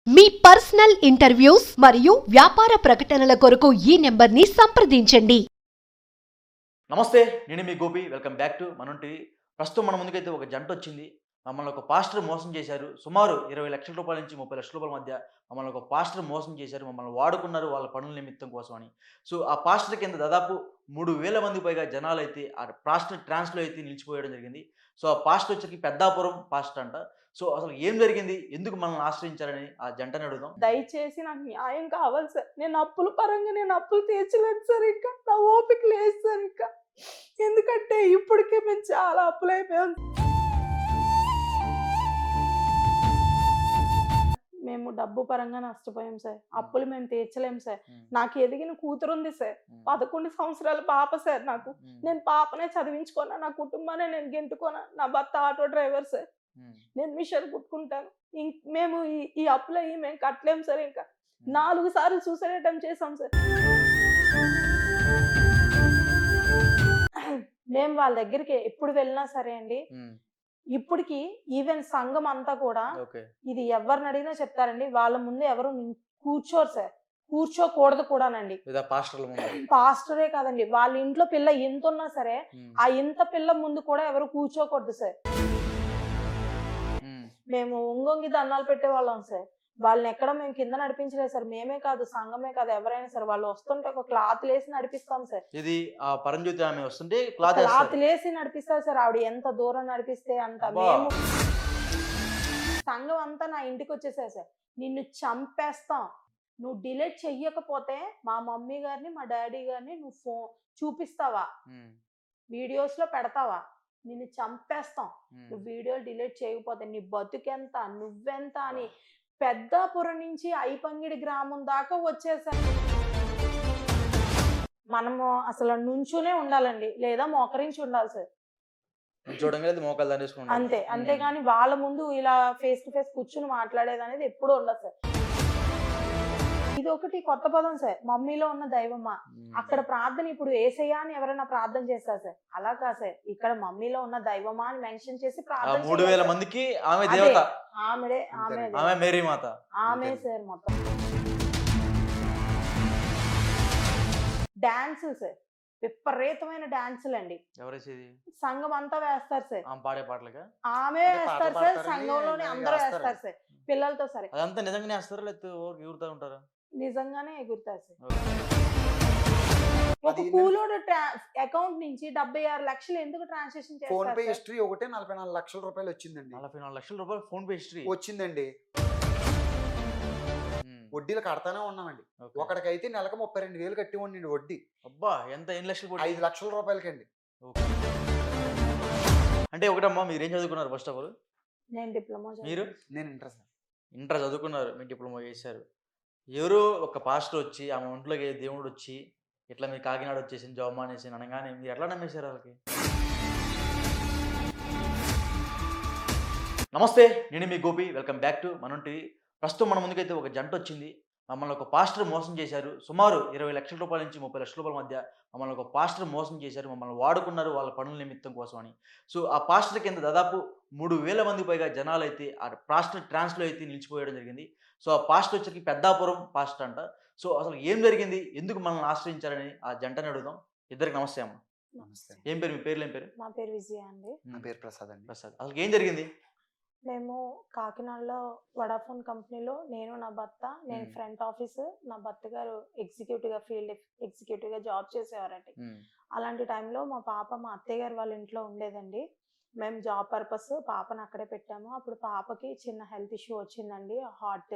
మీ personal interviews మరియు వ్యాపార ప్రకటనల కొరకు ఈ నెంబర్ని సంప్రదించండి. నమస్తే, నేను మీ గోపి. వెల్కమ్ బ్యాక్ టు మనం టీవీ. ప్రస్తుతం మన ముందుకైతే ఒక జంట వచ్చింది. మమ్మల్ని ఒక పాస్టర్ మోసం చేశారు. సుమారు 20 లక్షల రూపాయల నుంచి 30 లక్షల రూపాయల మధ్య మమ్మల్ని ఒక పాస్టర్ మోసం చేశారు. మమ్మల్ని వాడుకున్నారు వాళ్ళ పనుల నిమిత్తం కోసం అని. సో ఆ పాస్టర్ కింద దాదాపు 3000 మందికి పైగా జనాలైతే ఆ పాస్టర్ ట్రాన్స్‌లో అయితే నిలిచిపోయడం జరిగింది. సో ఆ పాస్టర్ వచ్చరికి పెద్దాపురం పాస్టర్ అంట. సో అసలు ఏం జరిగింది? ఎందుకు మనల్ని ఆశ్రయించారని ఆ జంటని అడుగుదాం. దయచేసి నాకు న్యాయం కావాలి సార్. నేను అప్పుల పరంగా అప్పులు తీర్చలేను సార్. ఇంకా నా ఓపిక లేదు సార్ ఇంకా. ఎందుకంటే ఇప్పటికే మేము చాలా అప్పులైపోయాం. మేము డబ్బు పరంగా నష్టపోయాం సార్. అప్పులు మేము తీర్చలేము సార్. నాకు ఎదిగిన కూతురు ఉంది సార్. 11 సంవత్సరాల పాప సార్ నాకు. నేను పాపనే చదివించుకున్నా, నా కుటుంబాన్ని నేను గెంటుకున్నా. నా భర్త ఆటో డ్రైవర్ సార్. నేను మిషన్ కుట్టుకుంటాను. మేము ఈ అప్పులు అయ్యి మేము కట్టలేము సార్. ఇంకా 4 సార్లు సూసైడ్ అటెంప్ట్ చేసాం సార్. మేము వాళ్ళ దగ్గరికి ఎప్పుడు వెళ్ళినా సరే అండి, ఇప్పటికి ఈవెన్ సంఘం అంతా కూడా ఇది ఎవరిని అడిగినా చెప్తారండి, వాళ్ళ ముందు ఎవరు కూర్చోరు సార్. కూర్చోకూడదు కూడానండి. పాస్టరే కాదండి, వాళ్ళ ఇంట్లో పిల్ల ఎంత ఉన్నా సరే ఆ ఇంత పిల్ల ముందు కూడా ఎవరు కూర్చోకూడదు సార్. మేము ఒంగొంగి దండాలు పెట్టేవాళ్ళం సార్. వాళ్ళని ఎక్కడ మేము కింద నడిపించలేదు సార్. మేమే కాదు, సంఘమే కాదు, ఎవరైనా సరే వాళ్ళు వస్తుంటే ఒక క్లాత్ లేసి నడిపిస్తాం సార్. ఇది ఆ పరంజ్యోతి ఆమె వస్తుంటే క్లాత్ లేసి నడిపిస్తారు సార్. ఆవిడ ఎంత దూరం నడిపిస్తే అంత. మేము సంఘం అంతా నా ఇంటికి వచ్చేసారు సార్. నిన్ను చంపేస్తాం, నువ్వు డిలీట్ చెయ్యకపోతే మా మమ్మీ గారిని మా డాడీ గారిని నువ్వు ఫోన్ చూపిస్తావా, వీడియోస్ లో పెడతావా, నిన్ను చంపేస్తాం, నువ్వు వీడియోలు డిలీట్ చేయకపోతే నీ బతుకెంత, నువ్వెంత అని పెద్దాపురం నుంచి ఐపంగిడి గ్రామం దాకా వచ్చేసారు. మనము అసలు నుంచునే ఉండాలండి, లేదా మోకరించి ఉండాలి సార్. అంతే. అంతేగాని వాళ్ళ ముందు ఇలా ఫేస్ టు ఫేస్ కూర్చుని మాట్లాడేది అనేది ఎప్పుడూ ఉండదు సార్. ఇది ఒకటి కొత్త పదం సార్, మమ్మీలో ఉన్న దైవమా. అక్కడ ప్రార్థన ఇప్పుడు యేసయ్యా అని ఎవరైనా ప్రార్థన చేస్తారు సార్, అలా కాదు సార్. ఇక్కడ మమ్మీలో ఉన్న దైవమా అని మెన్షన్ చేసి ప్రార్థన. 3000 మందికి ఆమె దేవత, ఆమె మేరీ మాత, ఆమె సార్. మొత్తం డాన్సులు సార్, విపరీతమైన డాన్సులు అండి. సంఘం అంతా వేస్తారు సార్. పాడే పాటలుగా ఆమె వేస్తారు సార్, సంఘంలోనే అందరూ వేస్తారు సార్, పిల్లలతో సరే. అదంతా నిజంగానే వేస్తారా లేకపోతే ఎగురుతా ఉంటారా? నిజంగానే ఎగురుతారు సార్. ఒక కూలోడు అకౌంట్ నుంచి 76 లక్షలు ఎందుకు ట్రాన్సాక్షన్ చేస్తారు? ఫోన్ పే హిస్టరీ ఒకటే 44 లక్షల రూపాయలు వచ్చిందండి. 44 లక్షల రూపాయలు ఫోన్ పే హిస్టరీ వచ్చిందండి. వడ్డీలు కడతానే ఉన్నామండి. ఒకడికైతే నెలకు 32,000 కట్టి ఉండండి వడ్డీ. అబ్బా, ఎంత? ఎన్ని లక్షలు? 5 లక్షల రూపాయలకండి. అంటే ఒకటమ్మా, మీరేం చదువుకున్నారు ఫస్ట్ ఆఫ్ ఆల్? నేను డిప్లొమా. మీరు? నేను ఇంటర్ సార్. ఇంటర్ చదువుకున్నారు, మీరు డిప్లొమా చేశారు. ఎవరో ఒక పాస్టర్ వచ్చి ఆమె ఒంట్లోకి దేవుడు వచ్చి ఇట్లా మీరు కాకినాడ వచ్చేసింది జాబ్ మానేసి అనగానే మీరు ఎట్లా నమ్మేశారు వాళ్ళకి? నమస్తే, నేను మీ గోపి. వెల్కమ్ బ్యాక్ టు మనం టీవీ. ప్రస్తుతం మన ముందుకైతే ఒక జంట వచ్చింది. మమ్మల్ని ఒక పాస్టర్ మోసం చేశారు. సుమారు 20 లక్షల రూపాయల నుంచి 30 లక్షల రూపాయల మధ్య మమ్మల్ని ఒక పాస్టర్ మోసం చేశారు. మమ్మల్ని వాడుకున్నారు వాళ్ళ పనుల నిమిత్తం కోసం అని. సో ఆ పాస్టర్ కింద దాదాపు 3000 మందికి పైగా జనాలైతే ఆ పాస్టర్ ట్రాన్స్‌లో అయితే నిలిచిపోయడం జరిగింది. సో ఆ పాస్టర్ వచ్చరికి పెద్దాపురం పాస్టర్ అంట. సో అసలు ఏం జరిగింది? ఎందుకు మనల్ని ఆశ్రయించారని ఆ జంటని అడుగుదాం. ఇద్దరికి నమస్తే అమ్మ. నమస్తే. ఏం పేరు? మీ పేర్లు ఏం పేరు? నా పేరు విజయ అండి. నా పేరు ప్రసాద్ అండి. ప్రసాద్. అసలు ఏం జరిగింది? మేము కాకినాడలో వడాఫోన్ కంపెనీలో నేను నా భర్త, నేను ఫ్రంట్ ఆఫీస్, నా భర్త గారు ఎగ్జిక్యూటివ్గా ఫీల్డ్ ఎగ్జిక్యూటివ్గా జాబ్ చేసేవారండి. అలాంటి టైంలో మా పాప మా అత్తయ్య గారు వాళ్ళ ఇంట్లో ఉండేదండి. మేము జాబ్ పర్పస్ పాపను అక్కడే పెట్టాము. అప్పుడు పాపకి చిన్న హెల్త్ ఇష్యూ వచ్చిందండి, హార్ట్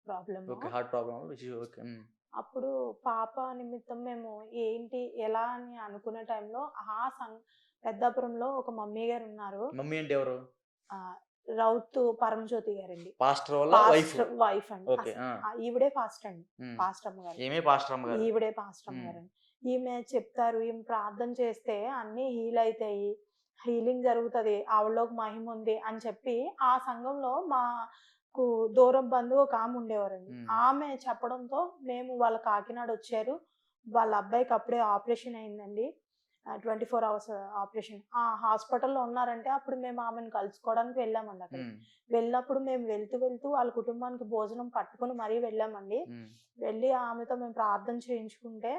ప్రాబ్లమ్. అప్పుడు పాప నిమిత్తం మేము ఏంటి ఎలా అని అనుకునే టైంలో పెద్దాపురంలో ఒక మమ్మీ గారు ఉన్నారు. మమ్మీ అంటే ఎవరు? రౌత్ పరమజ్యోతి గారండి. పాస్టర్ వైఫ్ అండి. ఈవిడే పాస్టర్ అండి, పాస్టర్ అమ్మ గారు. ఈవిడే పాస్టర్ అమ్మ గారండి. ఈమె చెప్తారు, ఈమె ప్రార్థన చేస్తే అన్ని హీల్ అవుతాయి, హీలింగ్ జరుగుతుంది, ఆవిడలోకి మహిమ ఉంది అని చెప్పి ఆ సంఘంలో మాకు దూరం బంధువు ఒక ఆమె ఉండేవారండి. ఆమె చెప్పడంతో మేము వాళ్ళ కాకినాడ వచ్చారు. వాళ్ళ అబ్బాయికి అప్పుడే ఆపరేషన్ అయిందండి. 24 అవర్స్ ఆపరేషన్. ఆ హాస్పిటల్లో ఉన్నారంటే అప్పుడు మేము ఆమెను కలుసుకోవడానికి వెళ్ళామండి అక్కడ. వెళ్ళినప్పుడు మేము వెళ్తూ వాళ్ళ కుటుంబానికి భోజనం పట్టుకుని మరీ వెళ్ళామండి. వెళ్ళి ఆమెతో మేము ప్రార్థన చేయించుకుంటే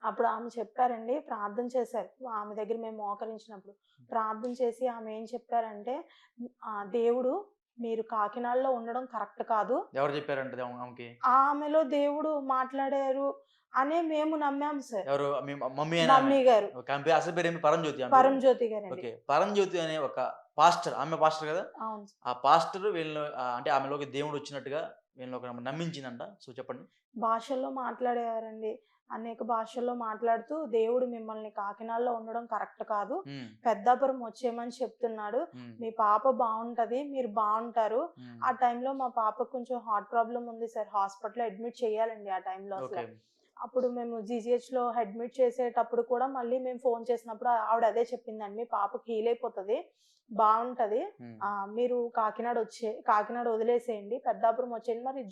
అప్పుడు ఆమె చెప్పారండి, ప్రార్థన చేశారు. ఆమె దగ్గర మేము మోకరించినప్పుడు ప్రార్థన చేసి ఆమె ఏం చెప్పారంటే, దేవుడు మీరు కాకినాడలో ఉండడం కరెక్ట్ కాదు. ఎవరు చెప్పారంటే ఆమెకి? ఆమెలో దేవుడు మాట్లాడారు అనే మేము నమ్మాము సార్. ఎవరు? మీ మమ్మీ మమ్మీ గారు. అసలు పేరు ఏమి? పరంజ్యోతి. పరంజ్యోతి గారు. ఓకే. పరంజ్యోతి అనే ఒక పాస్టర్, ఆమె పాస్టర్ కదా? అవును. ఆ పాస్టర్ వీళ్ళు అంటే ఆమెలోకి దేవుడు వచ్చినట్టుగా వీళ్ళు ఒక నమ్మించిందంట. సో చెప్పండి. భాషల్లో మాట్లాడేవారండి. అనేక భాషల్లో మాట్లాడుతూ దేవుడు మిమ్మల్ని కాకినాడలో ఉండడం కరెక్ట్ కాదు, పెద్దాపురం వచ్చేయమని చెప్తున్నాడు. మీ పాప బాగుంటది, మీరు బాగుంటారు. ఆ టైంలో మా పాపకు కొంచెం హార్ట్ ప్రాబ్లం ఉంది సార్, హాస్పిటల్లో అడ్మిట్ చేయాలండి ఆ టైంలో. అసలు అప్పుడు మేము జీజీహెచ్లో అడ్మిట్ చేసేటప్పుడు కూడా మళ్ళీ మేము ఫోన్ చేసినప్పుడు ఆవిడ అదే చెప్పిందండి, మీ పాపకి హీల్ అయిపోతుంది, బాగుంటది, మీరు కాకినాడ వదిలేసేయండి, పెద్దాపురం వచ్చేయండి. మరి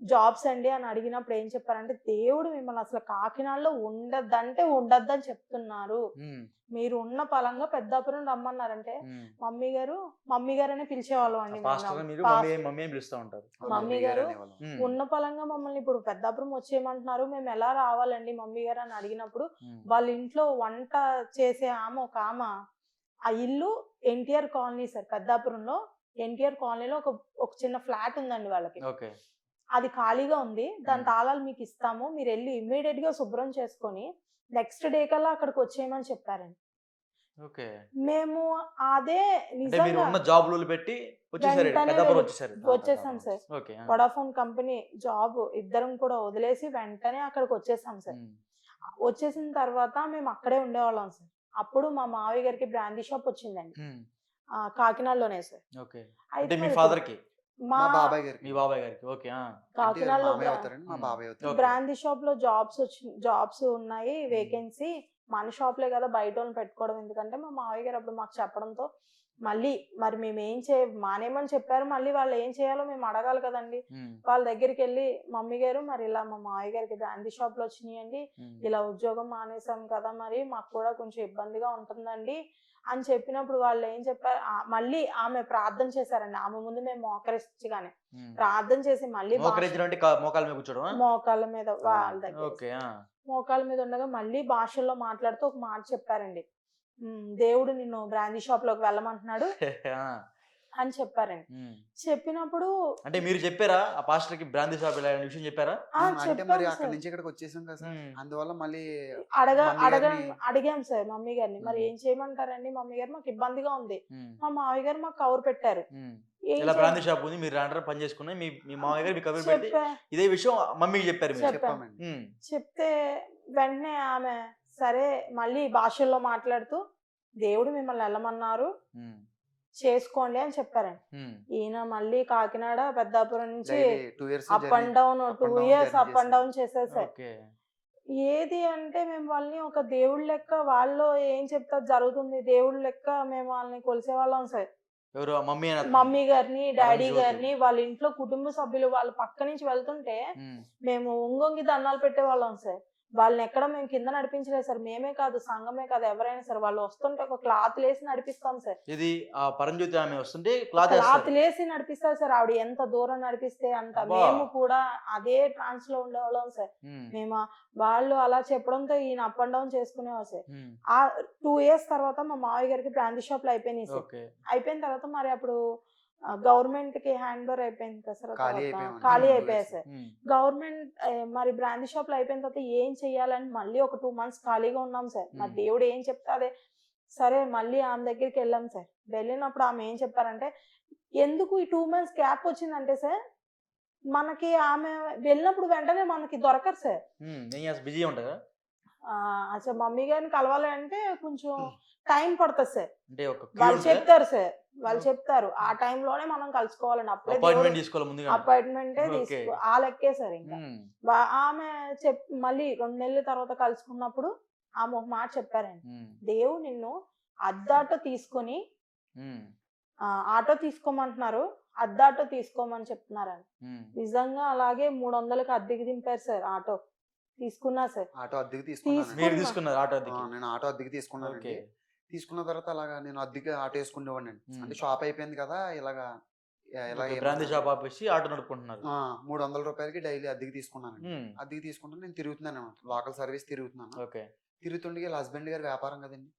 జాబ్స్ అండి అని అడిగినప్పుడు ఏం చెప్పారంటే, దేవుడు మిమ్మల్ని అసలు కాకినాడలో ఉండద్దని చెప్తున్నారు, మీరు ఉన్న పలంగా పెద్దాపురం రమ్మన్నారంటే మమ్మీ గారు అనే పిలిచేవాళ్ళం అండి. మమ్మీ గారు ఉన్న పలంగా మమ్మల్ని ఇప్పుడు పెద్దాపురం వచ్చేయమంటున్నారు, మేము ఎలా రావాలండి మమ్మీ గారు అని అడిగినప్పుడు, వాళ్ళ ఇంట్లో వంట చేసే ఒక ఆమె, ఆ ఇల్లు ఎన్టీఆర్ కాలనీ సార్, పెద్దాపురంలో ఎన్టీఆర్ కాలనీలో ఒక చిన్న ఫ్లాట్ ఉందండి వాళ్ళకి. అది ఖాళీగా ఉంది, దాని తాళాలు మీకు ఇస్తాము, మీరు వెళ్ళి ఇమ్మీడియట్ గా శుభ్రం చేసుకొని నెక్స్ట్ డే కల్లా అక్కడికి వచ్చేయమని చెప్పారండి. మేము అదే నిజంగా వచ్చేసాం సార్. వడాఫోన్ కంపెనీ జాబ్ ఇద్దరం కూడా వదిలేసి వెంటనే అక్కడికి వచ్చేసాం సార్. వచ్చేసిన తర్వాత మేము అక్కడే ఉండేవాళ్ళం సార్. అప్పుడు మా మావయ్య గారికి బ్రాందీ షాప్ వచ్చిందండి కాకినాడలోనే సార్. అయితే మీ ఫాదర్ కి? మా బాబాయ్ గారికి. మీ బాబాయ్ గారికి. ఓకే. కాకినాడలో మా బాబాయ్ అవుతారు. బ్రాందీ షాప్ లో జాబ్స్ ఉన్నాయి, వేకెన్సీ, మన షాప్ లే కదా బయట వాళ్ళని పెట్టుకోవడం ఎందుకంటే మా మావయ్య గారు అప్పుడు మాకు చెప్పడంతో మళ్ళీ మరి మేము మానేమని చెప్పారు, మళ్ళీ వాళ్ళు ఏం చేయాలో మేము అడగాలి కదండి. వాళ్ళ దగ్గరికి వెళ్ళి మమ్మీ గారు మరి ఇలా మా మావయ్య గారికి బ్రాందీ షాప్ లో వచ్చినాయండి, ఇలా ఉద్యోగం మానేసాం కదా, మరి మాకు కూడా కొంచెం ఇబ్బందిగా ఉంటుందండి అని చెప్పినప్పుడు వాళ్ళు ఏం చెప్పారు, మళ్ళీ ఆమె ప్రార్థన చేశారండి. ఆమె ముందు మేము మోకరించగానే ప్రార్థన చేసి మళ్ళీ మోకాళ్ళ మీద వాళ్ళ దగ్గర మోకాళ్ళ మీద ఉండగా మళ్ళీ భాషల్లో మాట్లాడుతూ ఒక మాట చెప్పారండి, దేవుడు నిన్ను బ్రాందీ షాప్ లోకి వెళ్ళమంటున్నాడు అని చెప్పారండి. చెప్పినప్పుడు అంటే మీరు చెప్పారా ఆ పాస్టర్ కి బ్రాందీ షాప్ విషయం చెప్పారా? అంటే మరి అక్కడ నుంచి ఇక్కడికి వచ్చేసాం కదా సార్, అందువల్ల మళ్ళీ అడిగాం సార్ మమ్మీ గారిని, మరి ఏం చేయమంటారండి మమ్మీ గారు, మాకు ఇబ్బందిగా ఉంది. మా మామయ్య గారు మాకు కవర్ పెట్టారు, ఇలా బ్రాందీ షాప్ ఉంది, మీరు రాంటారా పని చేసుకుని, మీ మామయ్య గారు కవర్ పెట్టి ఇదే విషయం మమ్మీకి చెప్పారు. చెప్తే వెంటనే ఆమె సరే మళ్ళీ భాషల్లో మాట్లాడుతూ దేవుడు మిమ్మల్ని వెళ్ళమన్నారు, చేసుకోండి అని చెప్పారండి. ఈయన మళ్ళీ కాకినాడ పెద్దాపురం నుంచి up and down 2 years up and down చేశారు సార్. ఏది అంటే మేము వాళ్ళని ఒక దేవుడి లెక్క, వాళ్ళు ఏం చెప్తారు జరుగుతుంది దేవుడి లెక్క మేము వాళ్ళని కొలిసేవాళ్ళం సార్. మమ్మీ గారిని, డాడీ గారిని, వాళ్ళ ఇంట్లో కుటుంబ సభ్యులు వాళ్ళ పక్క నుంచి వెళ్తుంటే మేము ఒంగొంగి దండాలు పెట్టేవాళ్ళం సార్. వాళ్ళని ఎక్కడ మేము కింద నడిపించలేదు సార్, మేమే కాదు సంఘమే కాదు ఎవరైనా సార్, వాళ్ళు వస్తుంటే ఒక క్లాత్ లేసి నడిపిస్తాం సార్. ఇది పరంజ్యోతి ఆమె వస్తుంటే క్లాత్ లేసి నడిపిస్తారు సార్, ఆవిడ ఎంత దూరం నడిపిస్తే అంత. మేము కూడా అదే ట్రాన్స్ లో ఉండేవాళ్ళం సార్. మేము వాళ్ళు అలా చెప్పడంతో ఈయన అప్ అండ్ డౌన్ చేసుకునేవాళ్ళు సార్. ఆ 2 years తర్వాత మా మావయ్య గారికి బ్రాందీ షాప్ లో అయిపోయినాయి సార్. అయిపోయిన తర్వాత మరి అప్పుడు గవర్నమెంట్ కి హ్యాండ్ ఓవర్ అయిపోయింది కదా సార్, ఖాళీ అయిపోయాయి సార్. గవర్నమెంట్ మరి బ్రాందీ షాప్ లో అయిపోయిన తర్వాత ఏం చెయ్యాలని మళ్ళీ ఒక 2 months ఖాళీగా ఉన్నాం సార్. మరి దేవుడు ఏం చెప్తా అదే సరే మళ్ళీ ఆమె దగ్గరికి వెళ్ళాం సార్. వెళ్ళినప్పుడు ఆమె ఏం చెప్పారంటే, ఎందుకు ఈ 2 months గ్యాప్ వచ్చిందంటే సార్, మనకి ఆమె వెళ్ళినప్పుడు వెంటనే మనకి దొరకరు సార్, బిజీ ఉంటారా. అసలు మమ్మీ గారిని కలవాలి అంటే కొంచెం టైం పడుతుంది సార్. వాళ్ళు చెప్తారు సార్, వాళ్ళు చెప్తారు ఆ టైంలోనే మనం కలుసుకోవాలండి, అపాయింట్మెంటే తీసుకో ఆ లెక్కే సార్. ఇంకా ఆమె మళ్ళీ 2 నెలల తర్వాత కలుసుకున్నప్పుడు ఆమె ఒక మాట చెప్పారండి, దేవుడు నిన్ను అద్దాటో తీసుకొని ఆటో తీసుకోమంటున్నారు, అద్దాటో తీసుకోమని చెప్తున్నారని. నిజంగా అలాగే 300కి అద్దెకి దింపారు సార్ ఆటో. తీసుకున్నా సార్. ఆటో అద్దెకి తీసుకున్నాను. మీరు తీసుకున్నారు ఆటో అద్దెకి? నేను ఆటో అద్దెకి తీసుకున్నానండి. ఓకే. తీసుకున్న తర్వాత అలాగా నేను అద్దెకి ఆటో వేసుకునేవాడిని. ఉమ్. అంటే షాప్ అయిపోయింది కదా, ఇలాగా ఎలా బ్రాందీ షాప్ ఆపేసి ఆటో నడుపుకుంటున్నారు. 300 రూపాయలకి డైలీ అద్దెకి తీసుకున్నానండి. ఉమ్. అద్దెకి తీసుకుంటే నేను తిరుగుతున్నాను అనమాట, లోకల్ సర్వీస్ తిరుగుతున్నాను. ఓకే. తిరుగుతుండగా వీళ్ళ హస్బెండ్ గారి వ్యాపారం కదండి.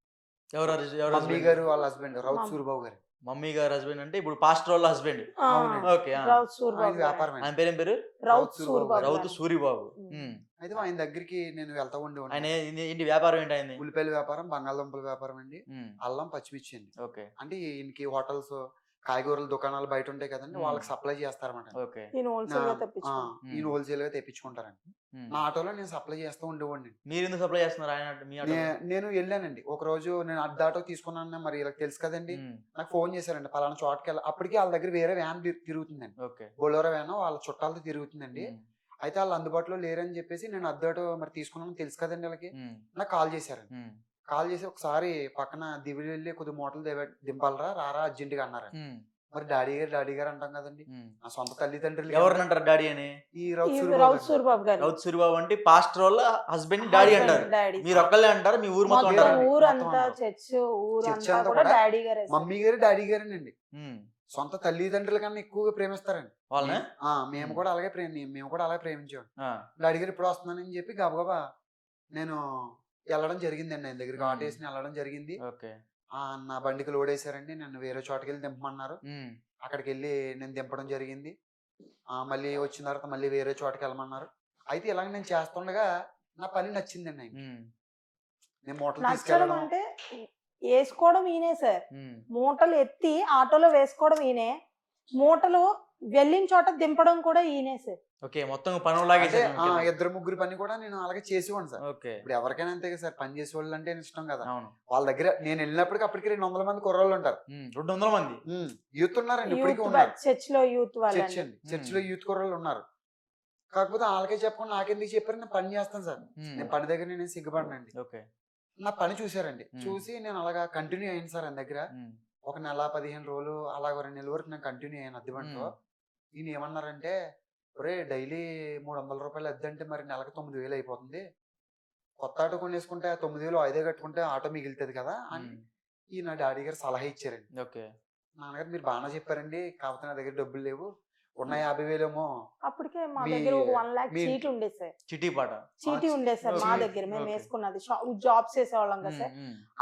ఎవరు ఎవరు మమ్మీ husband? గారు వాళ్ళ హస్బెండ్ రౌత్ మమ్- సూరిబాబు గారు. మమ్మీ గారు హస్బెండ్ అంటే ఇప్పుడు పాస్టర్ వాళ్ళ హస్బెండ్. అవునండి. ఓకే. రౌత్ సూరిబాబు ఆయన వ్యాపారం ఆయన అండి. పేరేం పేరు? రౌత్ సూరిబాబు సూరిబాబు గారు. రౌతు గారు. సూరిబాబు. ఉమ్. అయితే ఆయన దగ్గరికి నేను వెళ్తా ఆయన ఉండేవాడిని. ఏంటి వ్యాపారం ఏంటి ఆయనది? ఉల్లిపాయల వ్యాపారం, బంగాళదుంపల వ్యాపారం అండి, అల్లం, పచ్చిమిర్చి అండి. ఓకే. అంటే ఈయనకి హోటల్స్, కాయగూరల దుకాణాలు బయట ఉంటాయి కదండి, వాళ్ళకి సప్లై చేస్తారన్నమాట. ఓకే. నేను హోల్సేల్ గా తెప్పించుకున్నాను. ఈయన హోల్సేల్ గా తెప్పించుకుంటారండి. నా ఆటోలో నేను సప్లై చేస్తూ ఉండేవాడిని. మీరు ఎందుకు సప్లై చేస్తున్నారు ఆయన మీ ఆటో? నేను వెళ్ళానండి ఒక రోజు, నేను అద్దె ఆటో తీసుకున్నాను, మరి ఇలా తెలుసు కదండి. నాకు ఫోన్ చేశారండి, పలానా చోటకి వెళ్ళి. అప్పటికి వాళ్ళ దగ్గర వేరే వ్యాన్ తిరుగుతుందండి, ఓకే. బొలోరో వ్యాన్, వాళ్ళ చుట్టాలతో తిరుగుతుందండి. అయితే వాళ్ళు అందుబాటులో లేరని చెప్పేసి నేను అద్దె ఆటో మరి తీసుకున్నాను తెలుసు కదండి వాళ్ళకి. నాకు కాల్ చేశారండి. కాల్ చేసి ఒకసారి పక్కన దివిలి వెళ్ళి కొద్ది మూటలు దింపాలరా, రారా అర్జెంటుగా అన్నారు. మరి డాడీ గారు అంటాం కదండి, నా సొంత తల్లిదండ్రులు. ఎవరినంటారు డాడీ అని? ఈ రౌత్ రౌత్ సూరిబాబు గారు. రౌత్ సూరిబాబు అంటే పాస్టర్ వాళ్ళ హస్బెండ్ డాడీ అంటారు. డాడీ. మీరు ఒక్కళ్ళే అంటారు, మీ ఊరు మొత్తం మొత్తం అంటారు? ఊరంతా చర్చ్ చర్చ్ ఊరంతా అంతా కూడా కూడా డాడీ గారే సార్. మమ్మీ గారు డాడీ గారేనండి. ఉమ్. సొంత తల్లిదండ్రుల కన్నా ఎక్కువగా ప్రేమిస్తారండి వాళ్ళనే? మేము కూడా అలాగే మేము కూడా అలాగే ప్రేమించాం. ఆ. డాడీ గారు ఇప్పుడు వస్తున్నానని చెప్పి గబగబా నేను వెళ్ళడం జరిగిందండి, ఆయన దగ్గరికి ఆటో వేసి వెళ్ళడం జరిగింది. ఓకే. నా బండికి లోడ్ వేసారండి, నన్ను వేరే చోటకి వెళ్ళి దింపమన్నారు. ఉమ్. అక్కడికి వెళ్ళి నేను దింపడం జరిగింది. మళ్ళీ వచ్చిన తర్వాత మళ్ళీ వేరే చోటకి వెళ్ళమన్నారు. అయితే ఇలాగ నేను చేస్తుండగా నా పని నచ్చిందండి ఆయన. ఉమ్. నేను మూటలు నచ్చడం తీసుకెళ్ళడం. అంటే వేసుకోవడం ఈయనే సార్. ఉమ్. మూటలు ఎత్తి ఆటోలో వేసుకోవడం ఈయనే, మూటలు వెళ్ళిన చోట దింపడం కూడా ఈయనే సార్. ఓకే. మొత్తం పనులాగే అంటే 2-3 పని కూడా నేను అలాగే చేసేవాడిని సార్. ఓకే. ఇప్పుడు ఎవరికైనా అంతే కదా సార్, పని చేసే వాళ్ళు అంటే ఇష్టం కదా. అవును. వాళ్ళ దగ్గర నేను వెళ్ళినప్పటికి అప్పటికి 200 మంది కుర్రోళ్ళు ఉంటారు. 200 మంది యూత్ ఉన్నారండి, ఇప్పటికీ ఉన్నారు. చర్చ్ లో యూత్ చర్చ్ వాళ్ళండి. అండి, చర్చ్ లో యూత్ కుర్రోళ్ళు ఉన్నారు. కాకపోతే వాళ్ళకే చెప్పకుండా నాకెందుకు చెప్పారు, నేను పని చేస్తాను సార్. నేను పని దగ్గర నేను సిగ్గుపడనండి. ఓకే. నా పని చూసారండి, చూసి నేను అలాగా కంటిన్యూ అయ్యాను సార్ ఆయన దగ్గర. ఒక నెల 15 రోజులు అలాగ 2 నెలల వరకు నేను కంటిన్యూ అయ్యాను అద్దె బండిలో. ఈయన ఏమన్నారంటే, ఒరే డైలీ 300 రూపాయలు అద్దె అంటే మరి నెలకు 9,000 అయిపోతుంది, కొత్త ఆటో కొనేసుకుంటే 9,000 ఐదే కట్టుకుంటే ఆటో మిగులుతుంది కదా అని ఈయన డాడీ గారు సలహా ఇచ్చారండి. ఓకే. నాన్నగారు మీరు బాగానే చెప్పారండి, కాకపోతే నా దగ్గర డబ్బులు లేవు, ఉన్న 50,000 ఏమో. అప్పటికే మా మీ- దగ్గర ఒక 1 lakh మీ- చీటీ ఉండేది సార్. చిటీ పాట. చీటీ ఉండేది సార్ మా ఓకే. దగ్గర, మేము ఓకే. వేసుకున్నది జాబ్స్ చేసేవాళ్ళం కదా సార్.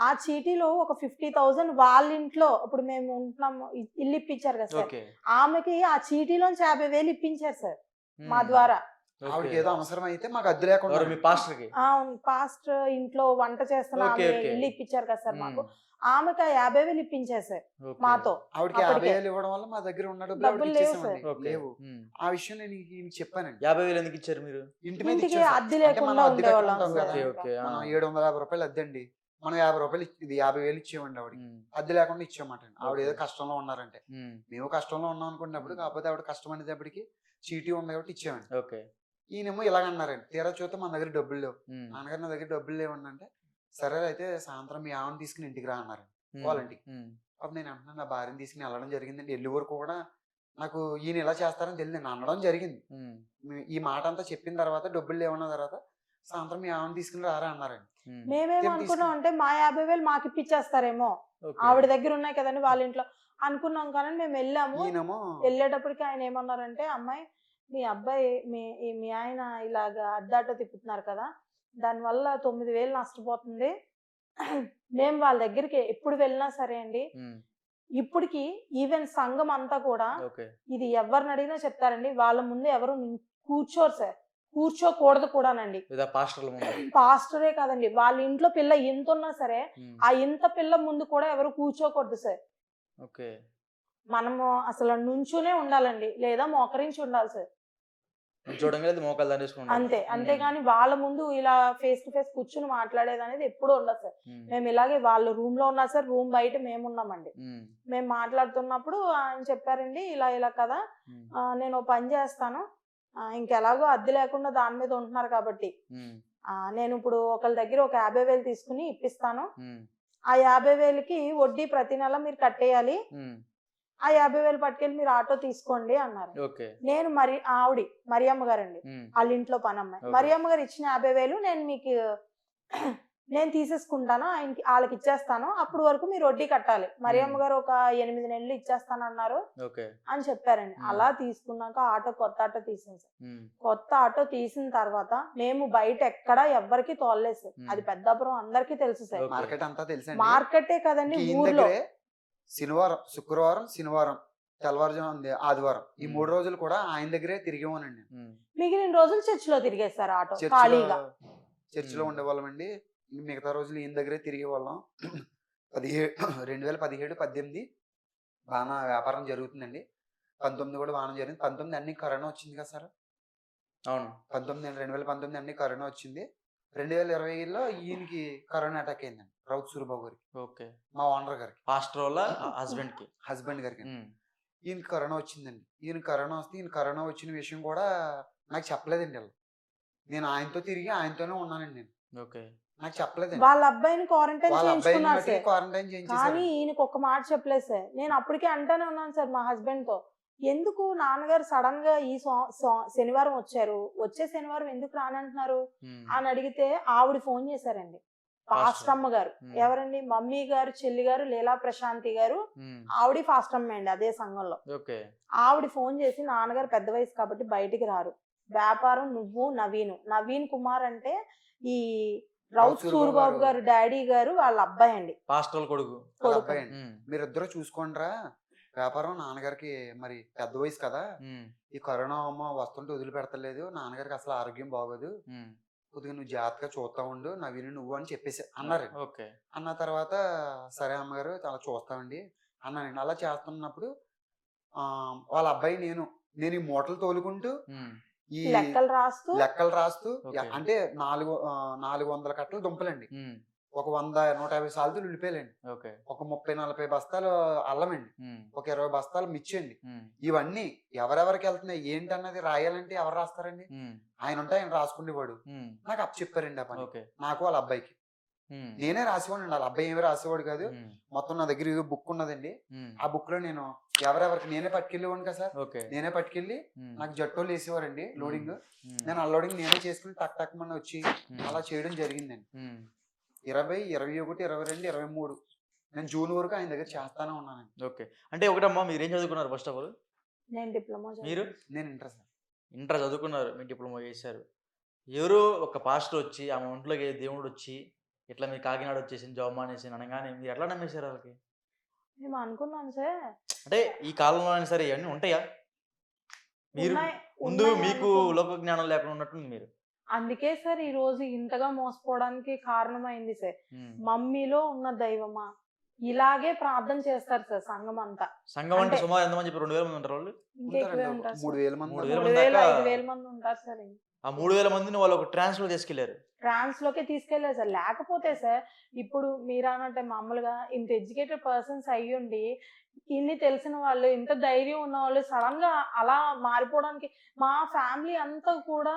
ఆ చీటీలో ఒక 50,000 వాళ్ళ ఇంట్లో, ఇప్పుడు మేము ఉంటున్నాము, ఇల్లు ఇప్పించారు కదా సార్, ఓకే. ఆమెకి ఆ చీటీలోంచి 50,000 ఇప్పించారు సార్ మా ద్వారా. ఆవిడకి ఏదో అవసరం అయితే మాకు అద్దె లేకుండా. మీ పాస్టర్ కి? పాస్ట్ ఇంట్లో వంట చేస్తున్న ఓకే, ఆమె ఓకే. ఇల్లు ఇప్పించారు కదా సార్ మాకు, ఆమెకి ఆ 50,000 ఇప్పించారు సార్ మాతో. ఆవిడకి అప్పటికే. 50,000 ఇవ్వడం వల్ల మా దగ్గర ఉన్న డబ్బులు డబ్బులు ఆవిడకి లేవు ఇచ్చేసామండి. ఓకే. లేవు. ఆ విషయం నేను ఈయనకి చెప్పానండి. 50,000 ఎందుకు ఇచ్చారు మీరు? ఇంటి మీద ఇంటికి ఇచ్చాం సార్. అద్దె అంటే లేకుండా మనం అద్దె ఉండేవాళ్ళం కట్టుకుంటాం సార్. కదా. Okay, okay. మనం 750 రూపాయలు అద్దె అండి, మనం 50 రూపాయలు ఇది 50,000 ఇచ్చేవండి ఆవిడకి. అద్దె లేకుండా ఇచ్చామాట. ఆవిడ ఏదో కష్టంలో ఉన్నారంటే, మేము కష్టంలో ఉన్నాం అనుకున్నప్పుడు, కాకపోతే ఆవిడ కష్టం అనేటప్పటికి చీటీ ఉంది కాబట్టి ఇచ్చామండి. ఓకే. ఈయనేమో ఇలాగ అన్నారండి, తీరా చూస్తే మన దగ్గర డబ్బులు లేవు. నాన్నగారు నా దగ్గర డబ్బులు లేవండి అంటే, సరే అయితే సాయంత్రం మీ ఆవిడని తీసుకుని ఇంటికి రా అన్నారు వాళ్ళ ఇంటికి. అప్పుడు నేను అంటున్నాను, నా భార్యని తీసుకుని వెళ్ళడం జరిగిందండి. వెళ్ళే వరకు కూడా నాకు ఈయన ఇలా చేస్తారని తెలియదు, నేను అనడం జరిగింది. ఈ మాట అంతా చెప్పిన తర్వాత, డబ్బులు లేవన్న తర్వాత, సాయంత్రం మీ ఆవిడని తీసుకుని రారా అన్నారండి. మేమేమో అనుకున్నాం అంటే మా 50,000 మాకు ఇప్పించేస్తారేమో, ఆవిడ దగ్గర ఉన్నాయి కదండి వాళ్ళ ఇంట్లో అనుకున్నాం. కానీ మేము వెళ్ళాము, ఈయనేమో వెళ్ళేటప్పటికి ఆయన ఏమన్నారంటే, అమ్మాయి మీ అబ్బాయి మీ ఆయన ఇలాగా అడ్డాటో తిప్పుతున్నారు కదా, దానివల్ల 9,000 నష్టపోతుంది. మేము వాళ్ళ దగ్గరికి ఎప్పుడు వెళ్ళినా సరే అండి, ఇప్పటికి ఈవెన్ సంఘం అంతా కూడా ఇది ఎవరిని అడిగినా చెప్తారండి, వాళ్ళ ముందు ఎవరు కూర్చోరు సార్, కూర్చోకూడదు కూడానండి. పాస్టరే కాదండి, వాళ్ళ ఇంట్లో పిల్ల ఎంత ఉన్నా సరే ఆ ఇంత పిల్ల ముందు కూడా ఎవరు కూర్చోకూడదు సార్. మనము అసలు నుంచునే ఉండాలండి, లేదా మోకరించి ఉండాలి సార్, అంతే. అంతేగాని వాళ్ళ ముందు ఇలా ఫేస్ టు ఫేస్ కూర్చుని మాట్లాడేది అనేది ఎప్పుడు ఉండదు సార్. మేము ఇలాగే వాళ్ళ రూమ్ లో ఉన్నా సార్, రూమ్ బయట మేము ఉన్నామండి. మేము మాట్లాడుతున్నప్పుడు ఆయన చెప్పారండి, ఇలా ఇలా కదా, నేను ఓ పని చేస్తాను, ఇంకెలాగో అద్దె లేకుండా దాని మీద ఉంటున్నారు కాబట్టి, నేను ఇప్పుడు ఒకళ్ళ దగ్గర ఒక 50,000 తీసుకుని ఇప్పిస్తాను, ఆ 50,000కి వడ్డీ ప్రతి నెల మీరు కట్టేయాలి, ఆ 50,000 పట్టుకెళ్ళి మీరు ఆటో తీసుకోండి అన్నారు. ఓకే. నేను మరియమ్మ గారండి, వాళ్ళ ఇంట్లో పనమ్మాయి. Okay. మరియమ్మ గారు ఇచ్చిన 50,000 నేను మీకు నేను తీసేసుకుంటాను, వాళ్ళకి ఇచ్చేస్తాను, అప్పుడు వరకు మీరు వడ్డీ కట్టాలి. మరియమ్మ గారు ఒక 8 నెలలు ఇచ్చేస్తాను అన్నారు ఓకే. అని చెప్పారండి. అలా తీసుకున్నాక కొత్త ఆటో తీసింది సార్. కొత్త ఆటో తీసిన తర్వాత మేము బయట ఎక్కడ ఎవ్వరికి తోలలేదు సార్. అది పెద్దాపురం అందరికీ తెలుసు సార్. Okay. మార్కెట్ అంతా తెలుసండి. మార్కెటే కదండి ఈయన ఊర్లో. దగ్గరే శనివారం, శుక్రవారం, శనివారం, తెల్లవారుజాము ఉంది, ఆదివారం, ఈ 3 రోజులు కూడా ఆయన దగ్గరే తిరిగేవానండి. మిగిలిన రోజులు చర్చిలో తిరిగేస్తారు ఆటో ఖాళీగా. చర్చిలో ఉండేవాళ్ళం అండి. మిగతా రోజులు ఈయన దగ్గరే తిరిగేవాళ్ళం. 2017, 18 బాగా వ్యాపారం జరుగుతుందండి. 19 కూడా బాగా జరిగింది. 19 అన్ని కరోనా వచ్చింది కదా సార్. అవును. 2019 అన్ని కరోనా వచ్చింది. 2020లో ఈయనకి కరోనా అటాక్ అయిందండి, రౌత్ సూరిబాబు గారికి. ఓకే. మా ఓనర్ గారికి, పాస్టర్ వాళ్ళ హస్బెండ్ గారికి ఈయనకి కరోనా వచ్చిందండి. ఈయన కరోనా వస్తే ఈయన కరోనా వచ్చిన విషయం కూడా నాకు చెప్పలేదండి. వాళ్ళు, నేను ఆయనతో తిరిగి ఆయనతోనే ఉన్నానండి. నేను ఓకే. నాకు చెప్పలేదండి. వాళ్ళ అబ్బాయిని క్వారంటైన్ చేయించుకున్నారు సార్. క్వారంటైన్ కానీ ఈయనకు ఒక మాట చెప్పలేదు సార్. నేను అప్పటికే అంటానే ఉన్నాను సార్ మా హస్బెండ్ తో, ఎందుకు నాన్నగారు సడన్ గా ఈ శనివారం వచ్చారు, వచ్చే శనివారం ఎందుకు రానంటున్నారు అని అడిగితే ఆవిడ ఫోన్ చేశారండి, పాస్టమ్మ గారు. ఎవరండి? మమ్మీ గారు చెల్లి గారు లీలా ప్రశాంతి గారు, ఆవిడ ఫాస్టమ్మ అండి అదే సంఘంలో. ఆవిడ ఫోన్ చేసి, నాన్నగారు పెద్ద వయసు కాబట్టి బయటికి రారు, వ్యాపారం నువ్వు నవీన్ కుమార్ అంటే ఈ రౌత్ సూరిబాబు గారు డాడీ గారు వాళ్ళ అబ్బాయి అండి, పాస్టర్ కొడుకు. మీరిద్దరూ చూసుకోండిరా, వ్యాపారం నాన్నగారికి మరి పెద్ద వయసు కదా, ఈ కరోనా అమ్మ వస్తుంటే వదిలిపెడతలేదు, నాన్నగారికి అసలు ఆరోగ్యం బాగోదు, కొద్దిగా నువ్వు జాగ్రత్తగా చూస్తా ఉండు నవీన్ నువ్వు అని చెప్పేసి అన్నారు. అన్న తర్వాత సరే అమ్మగారు చాలా చూస్తామండి అన్నానండి. అలా చేస్తున్నప్పుడు వాళ్ళ అబ్బాయి నేను ఈ మూటలు తోలుకుంటూ ఈ లెక్కలు రాస్తూ అంటే 400 కట్టలు దుంపలండి, ఒక 100-150 సార్లు ఉల్లిపాయలండి, ఒక 30-40 బస్తాలు అల్లమండి, ఒక 20 బస్తాలు మిర్చి అండి. ఇవన్నీ ఎవరెవరికి వెళ్తున్నాయి ఏంటన్నది రాయాలంటే ఎవరు రాస్తారండి? ఆయన ఉంటే ఆయన రాసుకునేవాడు. నాకు అప్పు చెప్పారండి ఆ పని, నాకు వాళ్ళ అబ్బాయికి. నేనే రాసేవాడు, వాళ్ళ అబ్బాయి ఏమి రాసేవాడు కాదు. మొత్తం నా దగ్గర ఏదో బుక్ ఉన్నదండి, ఆ బుక్ లో నేను ఎవరెవరికి నేనే పట్టుకెళ్ళేవాడిని కదా సార్. నేనే పట్టుకెళ్ళి నాకు జట్టోళ్ళు వేసేవారండి లోడింగ్, నేను అన్లోడింగ్ నేనే చేసుకుని టక్ మన వచ్చి అలా చేయడం జరిగిందండి. 20, 21, 22, 23 నేను జూన్ వరకు ఆయన దగ్గర చేస్తానే ఉన్నానండి. ఓకే. అంటే ఒకటమ్మా, మీరు ఏం చదువుకున్నారు? ఫస్ట్ ఆఫ్ ఆల్ నేను డిప్లొమా. మీరు? నేను ఇంటర్ సార్. ఇంటర్ చదువుకున్నారు, మీరు డిప్లొమా చేశారు. ఎవరు ఒక పాస్టర్ వచ్చి ఆ ఒంట్లోకి దేవుడు వచ్చి ఇట్లా మీరు కాకినాడ వచ్చేసింది జాబ్ మానేసి అనగానే మీరు ఎట్లా నమ్మేశారు వాళ్ళకి? మేము అనుకున్నాం సార్, అంటే ఈ కాలంలో అయినా సరే ఇవన్నీ ఉంటాయా? మీరు ముందు మీకు లోక జ్ఞానం లేకుండా ఉన్నట్టుంది మీరు. అందుకే సార్ ఈ రోజు ఇంతగా మోసపోవడానికి కారణమైంది సార్. మమ్మీలో ఉన్న దైవమా ఇలాగే ప్రార్థన చేస్తారు సార్ సంఘం అంతా. సంఘం అంటే సుమారు ఎంతమంది చెప్పి 2000 మంది ఉంటారు వాళ్ళు? ఇంకెక్కువే ఉంటారు, 3000 మంది, 5,000 మంది ఉంటారు సార్. ఆ 3000 మందిని వాళ్ళు ఒక ట్రాన్స్ లో తీసుకెళ్లారు. ట్రాన్స్ లోకే తీసుకెళ్లారు సార్. లేకపోతే సార్ ఇప్పుడు మీరు అన్నట్టే మామూలుగా ఇంత ఎడ్యుకేటెడ్ పర్సన్స్ అయ్యుండి ఇన్ని తెలిసిన వాళ్ళు, ఇంత ధైర్యం ఉన్న వాళ్ళు సడన్ గా అలా మారిపోవడానికి, మా ఫ్యామిలీ అంతా కూడా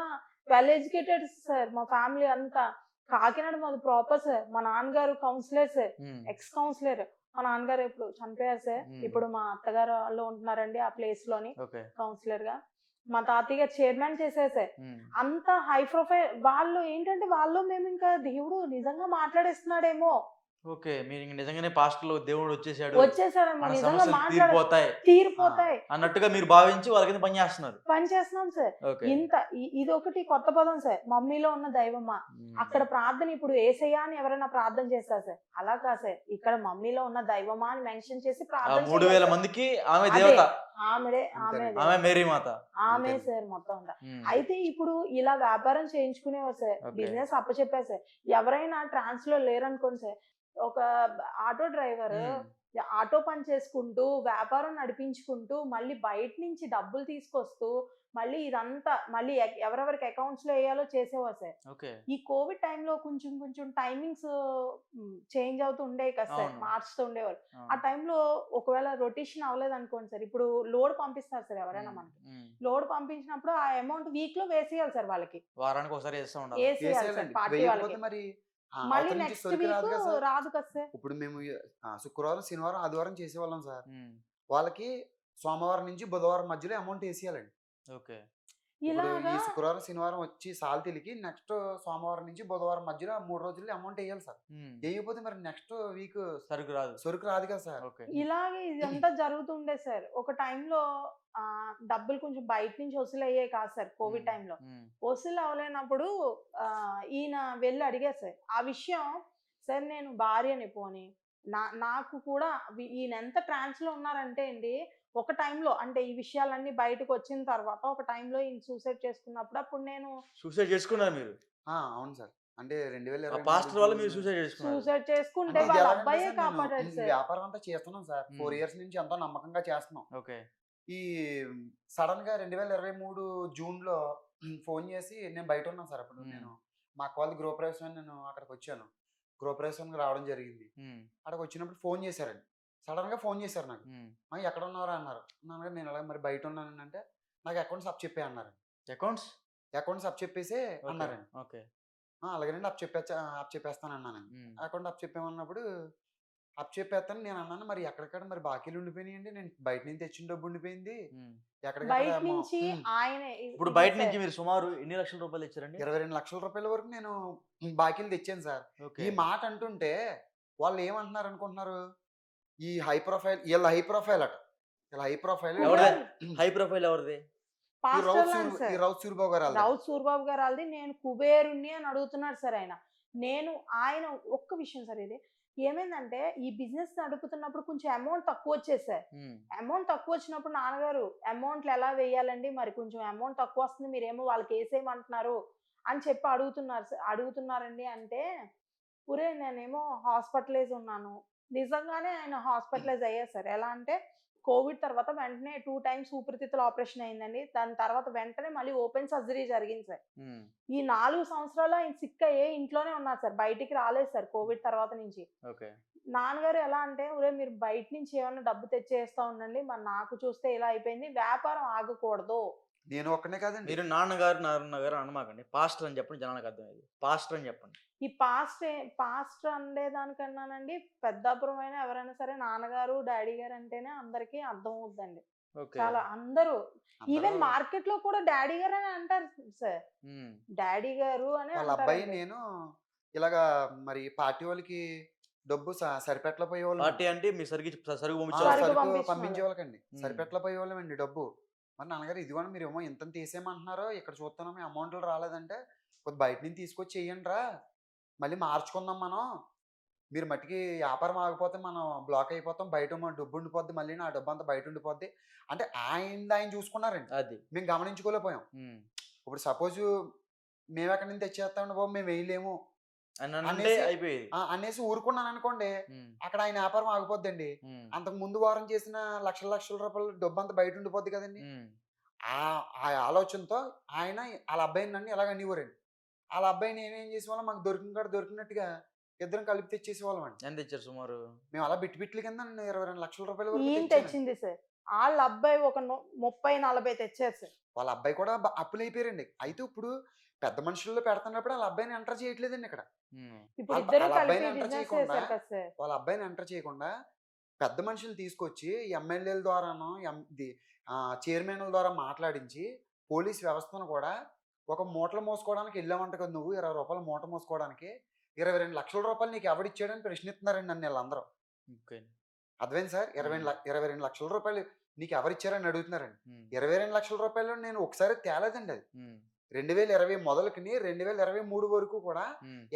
వెల్ ఎడ్యుకేటెడ్ సార్. మా ఫ్యామిలీ అంతా కాకినాడ మాది ప్రాపర్ సార్. మా నాన్నగారు కౌన్సిలర్ సార్, ఎక్స్ కౌన్సిలర్. మా నాన్నగారు ఇప్పుడు చనిపోయారు సార్, ఇప్పుడు మా అత్తగారు వాళ్ళు ఉంటున్నారండి ఆ ప్లేస్ లోని కౌన్సిలర్ గా. మా తాతయ్య గారు చైర్మన్ చేశారు సార్. అంత హై ప్రొఫైల్ వాళ్ళు. ఏంటంటే వాళ్ళు మేము ఇంకా దేవుడు నిజంగా మాట్లాడేస్తున్నాడేమో, ఓకే, మీరు నిజంగానే పాస్టర్లో దేవుడు వచ్చేసాడు తీరిపోతాయి అన్నట్టుగా మీరు భావించి వాళ్ళకి పని చేస్తున్నాం సార్. ఇంత ఇది ఒకటి కొత్త పదం సార్, మమ్మీలో ఉన్న దైవమా. అక్కడ ప్రార్థన ఇప్పుడు ఏసయ్యా అని ఎవరైనా ప్రార్థన చేస్తారు సార్, అలా కాదు సార్, ఇక్కడ మమ్మీలో ఉన్న దైవమా అని మెన్షన్ చేసి ప్రార్థన. 3000 మందికి ఆమె దేవత, ఆమె మేరీ మాత, ఆమె సార్ మొత్తం అంతా. అయితే ఇప్పుడు ఇలా వ్యాపారం చేయించుకునేవారు సార్, బిజినెస్ అప్పచెప్పారు సార్. ఎవరైనా ట్రాన్స్ లో లేరనుకోండి సార్, ఒక ఆటో డ్రైవర్ ఆటో పని చేసుకుంటూ వ్యాపారం నడిపించుకుంటూ మళ్ళీ బయట నుంచి డబ్బులు తీసుకొస్తూ మళ్ళీ ఇదంతా మళ్ళీ ఎవరెవరికి అకౌంట్స్ లో వేయాలో చేసేవారు సార్. ఈ కోవిడ్ టైంలో కొంచెం టైమింగ్స్ చేంజ్ అవుతూ ఉండేవి కదా సార్, మార్చుతూ ఉండేవారు. ఆ టైంలో ఒకవేళ రొటేషన్ అవ్వలేదు అనుకోండి సార్, ఇప్పుడు లోడ్ పంపిస్తారు సార్ ఎవరైనా మనకి. లోడ్ పంపించినప్పుడు ఆ అమౌంట్ వీక్ లో వేసేయాలి సార్ వాళ్ళకి, వారానికి ఒకసారి వేసేయాలి సార్ పార్టీ వాళ్ళకి. మళ్ళీ నెక్స్ట్ వీక్ రాదు కదా సార్. ఇప్పుడు మేము శుక్రవారం, శనివారం, ఆదివారం చేసేవాళ్ళం సార్. వాళ్ళకి సోమవారం నుంచి బుధవారం మధ్యలో అమౌంట్ వేసేయాలండి. ఓకే. ఇప్పుడు ఇలాగా ఈ శుక్రవారం శనివారం వచ్చి సాల్తీలకి నెక్స్ట్ సోమవారం నుంచి బుధవారం మధ్యలో 3 రోజుల్లో అమౌంట్ వేయాలి సార్. వేయకపోతే మరి నెక్స్ట్ వీక్ సరుకు రాదు. సరుకు రాదు కదా సార్. ఓకే. ఇలాగే ఇదంతా జరుగుతుండే సార్. ఒక టైంలో డబ్బులు కొంచెం బయట నుంచి వసూలయ్యాయి కాదు సార్ కోవిడ్ టైంలో. వసూలు అవ్వలేనప్పుడు ఈయన వెళ్ళి అడిగారు సార్. ఆ విషయం సార్ నేను భార్యని పోని నాకు కూడా ఈయన ఎంత ట్రాన్స్లో ఉన్నారంటే అండి, ఒక టైంలో అంటే ఈ విషయాలన్నీ బయటకు వచ్చిన తర్వాత ఒక టైంలో ఈయన సూసైడ్ చేసుకున్నప్పుడు అప్పుడు నేను సూసైడ్ చేసుకున్నారు మీరు? అవును సార్. అంటే ఆ 2023 పాస్టర్ వాళ్ళు మీరు సూసైడ్ చేసుకున్నారు? సూసైడ్ చేసుకుంటే అంటే ఇది వాళ్ళ ఎలాగంటే అబ్బాయే సార్, నేను కాపాడాడు ఈ సార్. వ్యాపారం అంతా చేస్తున్నాం సార్. 4 ఇయర్స్ నుంచి ఎంతో నమ్మకంగా చేస్తున్నాం. ఓకే. ఈ సడన్ గా 2023 జూన్‌లో ఫోన్ చేసి నేను బయట ఉన్నాను సార్. అప్పుడు నేను మా అక్క వాళ్ళది గృహప్రవేశం అని నేను అక్కడికి వచ్చాను. గృహప్రవేశానికి రావడం జరిగింది. అక్కడికి వచ్చినప్పుడు ఫోన్ చేశారండి. సడన్ గా ఫోన్ చేశారు నాకు. ఎక్కడ ఉన్నారా అన్నారు. అన్నాను నేను అలాగే మరి బయట ఉన్నాను అంటే నాకు అకౌంట్స్ అప్ చెప్పే అన్నారు. అకౌంట్స్ అప్ చెప్పేసి అన్నారండి. ఓకే. అలాగేనండి అప్ చెప్పేస్తాను అన్నానండి. అకౌంట్ అప్ చెప్పేమన్నప్పుడు అప్ చెప్పేస్తాను నేను అన్నాను. మరి ఎక్కడికక్కడ మరి బాకీలు ఉండిపోయినాయండి. నేను బయట నుంచి తెచ్చిన డబ్బు ఉండిపోయింది. బయట నుంచి ఆయన ఇప్పుడు బయట నుంచి మీరు సుమారు ఎన్ని లక్షల రూపాయలు ఇచ్చారండి? 22 లక్షల రూపాయల వరకు నేను బాకీలు తెచ్చాను సార్. ఈ మాట అంటుంటే వాళ్ళు ఏమంటున్నారు అనుకుంటున్నారు, ఈ హై ప్రొఫైల్ వీళ్ళ హై ప్రొఫైల్ అట. ఇలా హై ప్రొఫైల్ హై ప్రొఫైల్ ఎవరిది? రౌత్ సూరిబాబు గారు. రౌత్ సూరిబాబు గారు వాళ్ళది. నేను కుబేరుణ్ణి అని అడుగుతున్నాడు సార్ ఆయన. ఆయన ఒక్క విషయం సార్, ఇది ఏమైందంటే ఈ బిజినెస్ నడుపుతున్నప్పుడు కొంచెం అమౌంట్ తక్కువ వచ్చేది సార్. అమౌంట్ తక్కువ వచ్చినప్పుడు నాన్నగారు అమౌంట్లు ఎలా వేయాలండి, మరి కొంచెం అమౌంట్ తక్కువ వస్తుంది మీరేమో వాళ్ళకి వేసేయమంటున్నారు అని చెప్పి అడుగుతున్నారండి. అంటే ఊరే నేనేమో హాస్పిటలైజ్ ఉన్నాను. నిజంగానే ఆయన హాస్పిటలైజ్ అయ్యారు సార్. ఎలా అంటే కోవిడ్ తర్వాత వెంటనే 2 times ఊపిరితిత్తుల ఆపరేషన్ అయిందండి. దాని తర్వాత వెంటనే మళ్ళీ ఓపెన్ సర్జరీ జరిగింది సార్. ఈ 4 సంవత్సరాలు ఆయన సిక్ అయ్యే ఇంట్లోనే ఉన్నారు సార్. బయటికి రాలేదు సార్ కోవిడ్ తర్వాత నుంచి. నాన్నగారు ఎలా అంటే ఊరే మీరు బయట నుంచి ఏమన్నా డబ్బు తెచ్చేస్తా ఉండండి, మరి నాకు చూస్తే ఇలా అయిపోయింది, వ్యాపారం ఆగకూడదు. నేను ఒక్కనే కాదండి. మీరు నాన్నగారు అనమాకండి, పాస్టర్ అని చెప్పండి, జనానికి అర్థమైంది. పాస్టర్ అని చెప్పండి. ఈ పాస్టర్ అండేదానికన్నానండి పెద్దాపురమైన ఎవరైనా సరే నాన్నగారు డాడీ గారు అంటేనే అందరికీ అర్థం అవుద్దండి. చాలా అందరూ ఈవెన్ మార్కెట్ లో కూడా డాడీ గారు అని అంటారు సార్. డాడీ గారు అని వాళ్ళ అబ్బాయి నేను ఇలాగా మరి పార్టీ వాళ్ళకి డబ్బు సరిపెట్ల పోయే వాళ్ళు. పార్టీ అంటే మీ సరుకు పంపించే వాళ్ళకండి. సరిపెట్ల పోయే వాళ్ళమండి డబ్బు. మరి నాన్నగారు ఇదిగోండి మీరు ఏమో ఇంత తీసేయమంటున్నారో ఇక్కడ చూస్తున్నాం మీ అమౌంట్లు రాలేదంటే కొద్ది బయట నుంచి తీసుకొచ్చి చెయ్యండి రా, మళ్ళీ మార్చుకుందాం మనం. మీరు మట్టికి వ్యాపారం ఆగిపోతే మనం బ్లాక్ అయిపోతాం, బయట డబ్బు ఉండిపోద్ది, మళ్ళీ నా డబ్బు అంతా బయట ఉండిపోద్ది అంటే ఆయన చూసుకున్నారండి. అది మేము గమనించుకోలేకపోయాం. ఇప్పుడు సపోజ్ మేము ఎక్కడి నుంచి తెచ్చేస్తామండి బాబు, మేము వేయలేము అనేసి ఊరుకున్నాను అనుకోండి, అక్కడ ఆయన వ్యాపారం ఆగిపోద్దండి. అంతకు ముందు వారం చేసిన లక్షల రూపాయలు డబ్బు అంతా బయట ఉండిపోద్ది కదండి. ఆ ఆలోచనతో ఆయన వాళ్ళ అబ్బాయిని నన్ను ఎలాగ అనేవారండి. వాళ్ళ అబ్బాయిని ఏమేం చేసేవాళ్ళం, మాకు దొరికినట్టుగా ఇద్దరం కలిపి తెచ్చేసేవాళ్ళం అండి. ఎంత తెచ్చారు సుమారు? మేము అలా బిట్ల కింద 22 లక్షల రూపాయల వరకు తెచ్చింది సార్. వాళ్ళ అబ్బాయి ఒక 30-40 తెచ్చారు సార్. వాళ్ళ అబ్బాయి కూడా అప్పులు అయిపోయారండి. అయితే ఇప్పుడు పెద్ద మనుషుల్లో పెడుతున్నప్పుడు వాళ్ళ అబ్బాయిని ఎంటర్ చేయట్లేదండి. ఇక్కడ వాళ్ళ అబ్బాయిని ఎంటర్ చేయకుండా పెద్ద మనుషులు తీసుకొచ్చి ఎమ్మెల్యేల ద్వారానో చైర్మన్ల ద్వారా మాట్లాడించి పోలీస్ వ్యవస్థను కూడా ఒక మూటలు మోసుకోవడానికి వెళ్ళామంట కదా నువ్వు, 20 రూపాయలు మూట మోసుకోవడానికి 22 లక్షల రూపాయలు నీకు ఎవరిచ్చాడని ప్రశ్నిస్తున్నారండి నన్ను వీళ్ళందరూ. అర్థమైంది సార్? 22 లక్షల రూపాయలు నీకు ఎవరిచ్చారని అడుగుతున్నారండి. 22 లక్షల రూపాయలు నేను ఒకసారి తేలేదండి. అది 2020 మొదలుకుని 2023 వరకు కూడా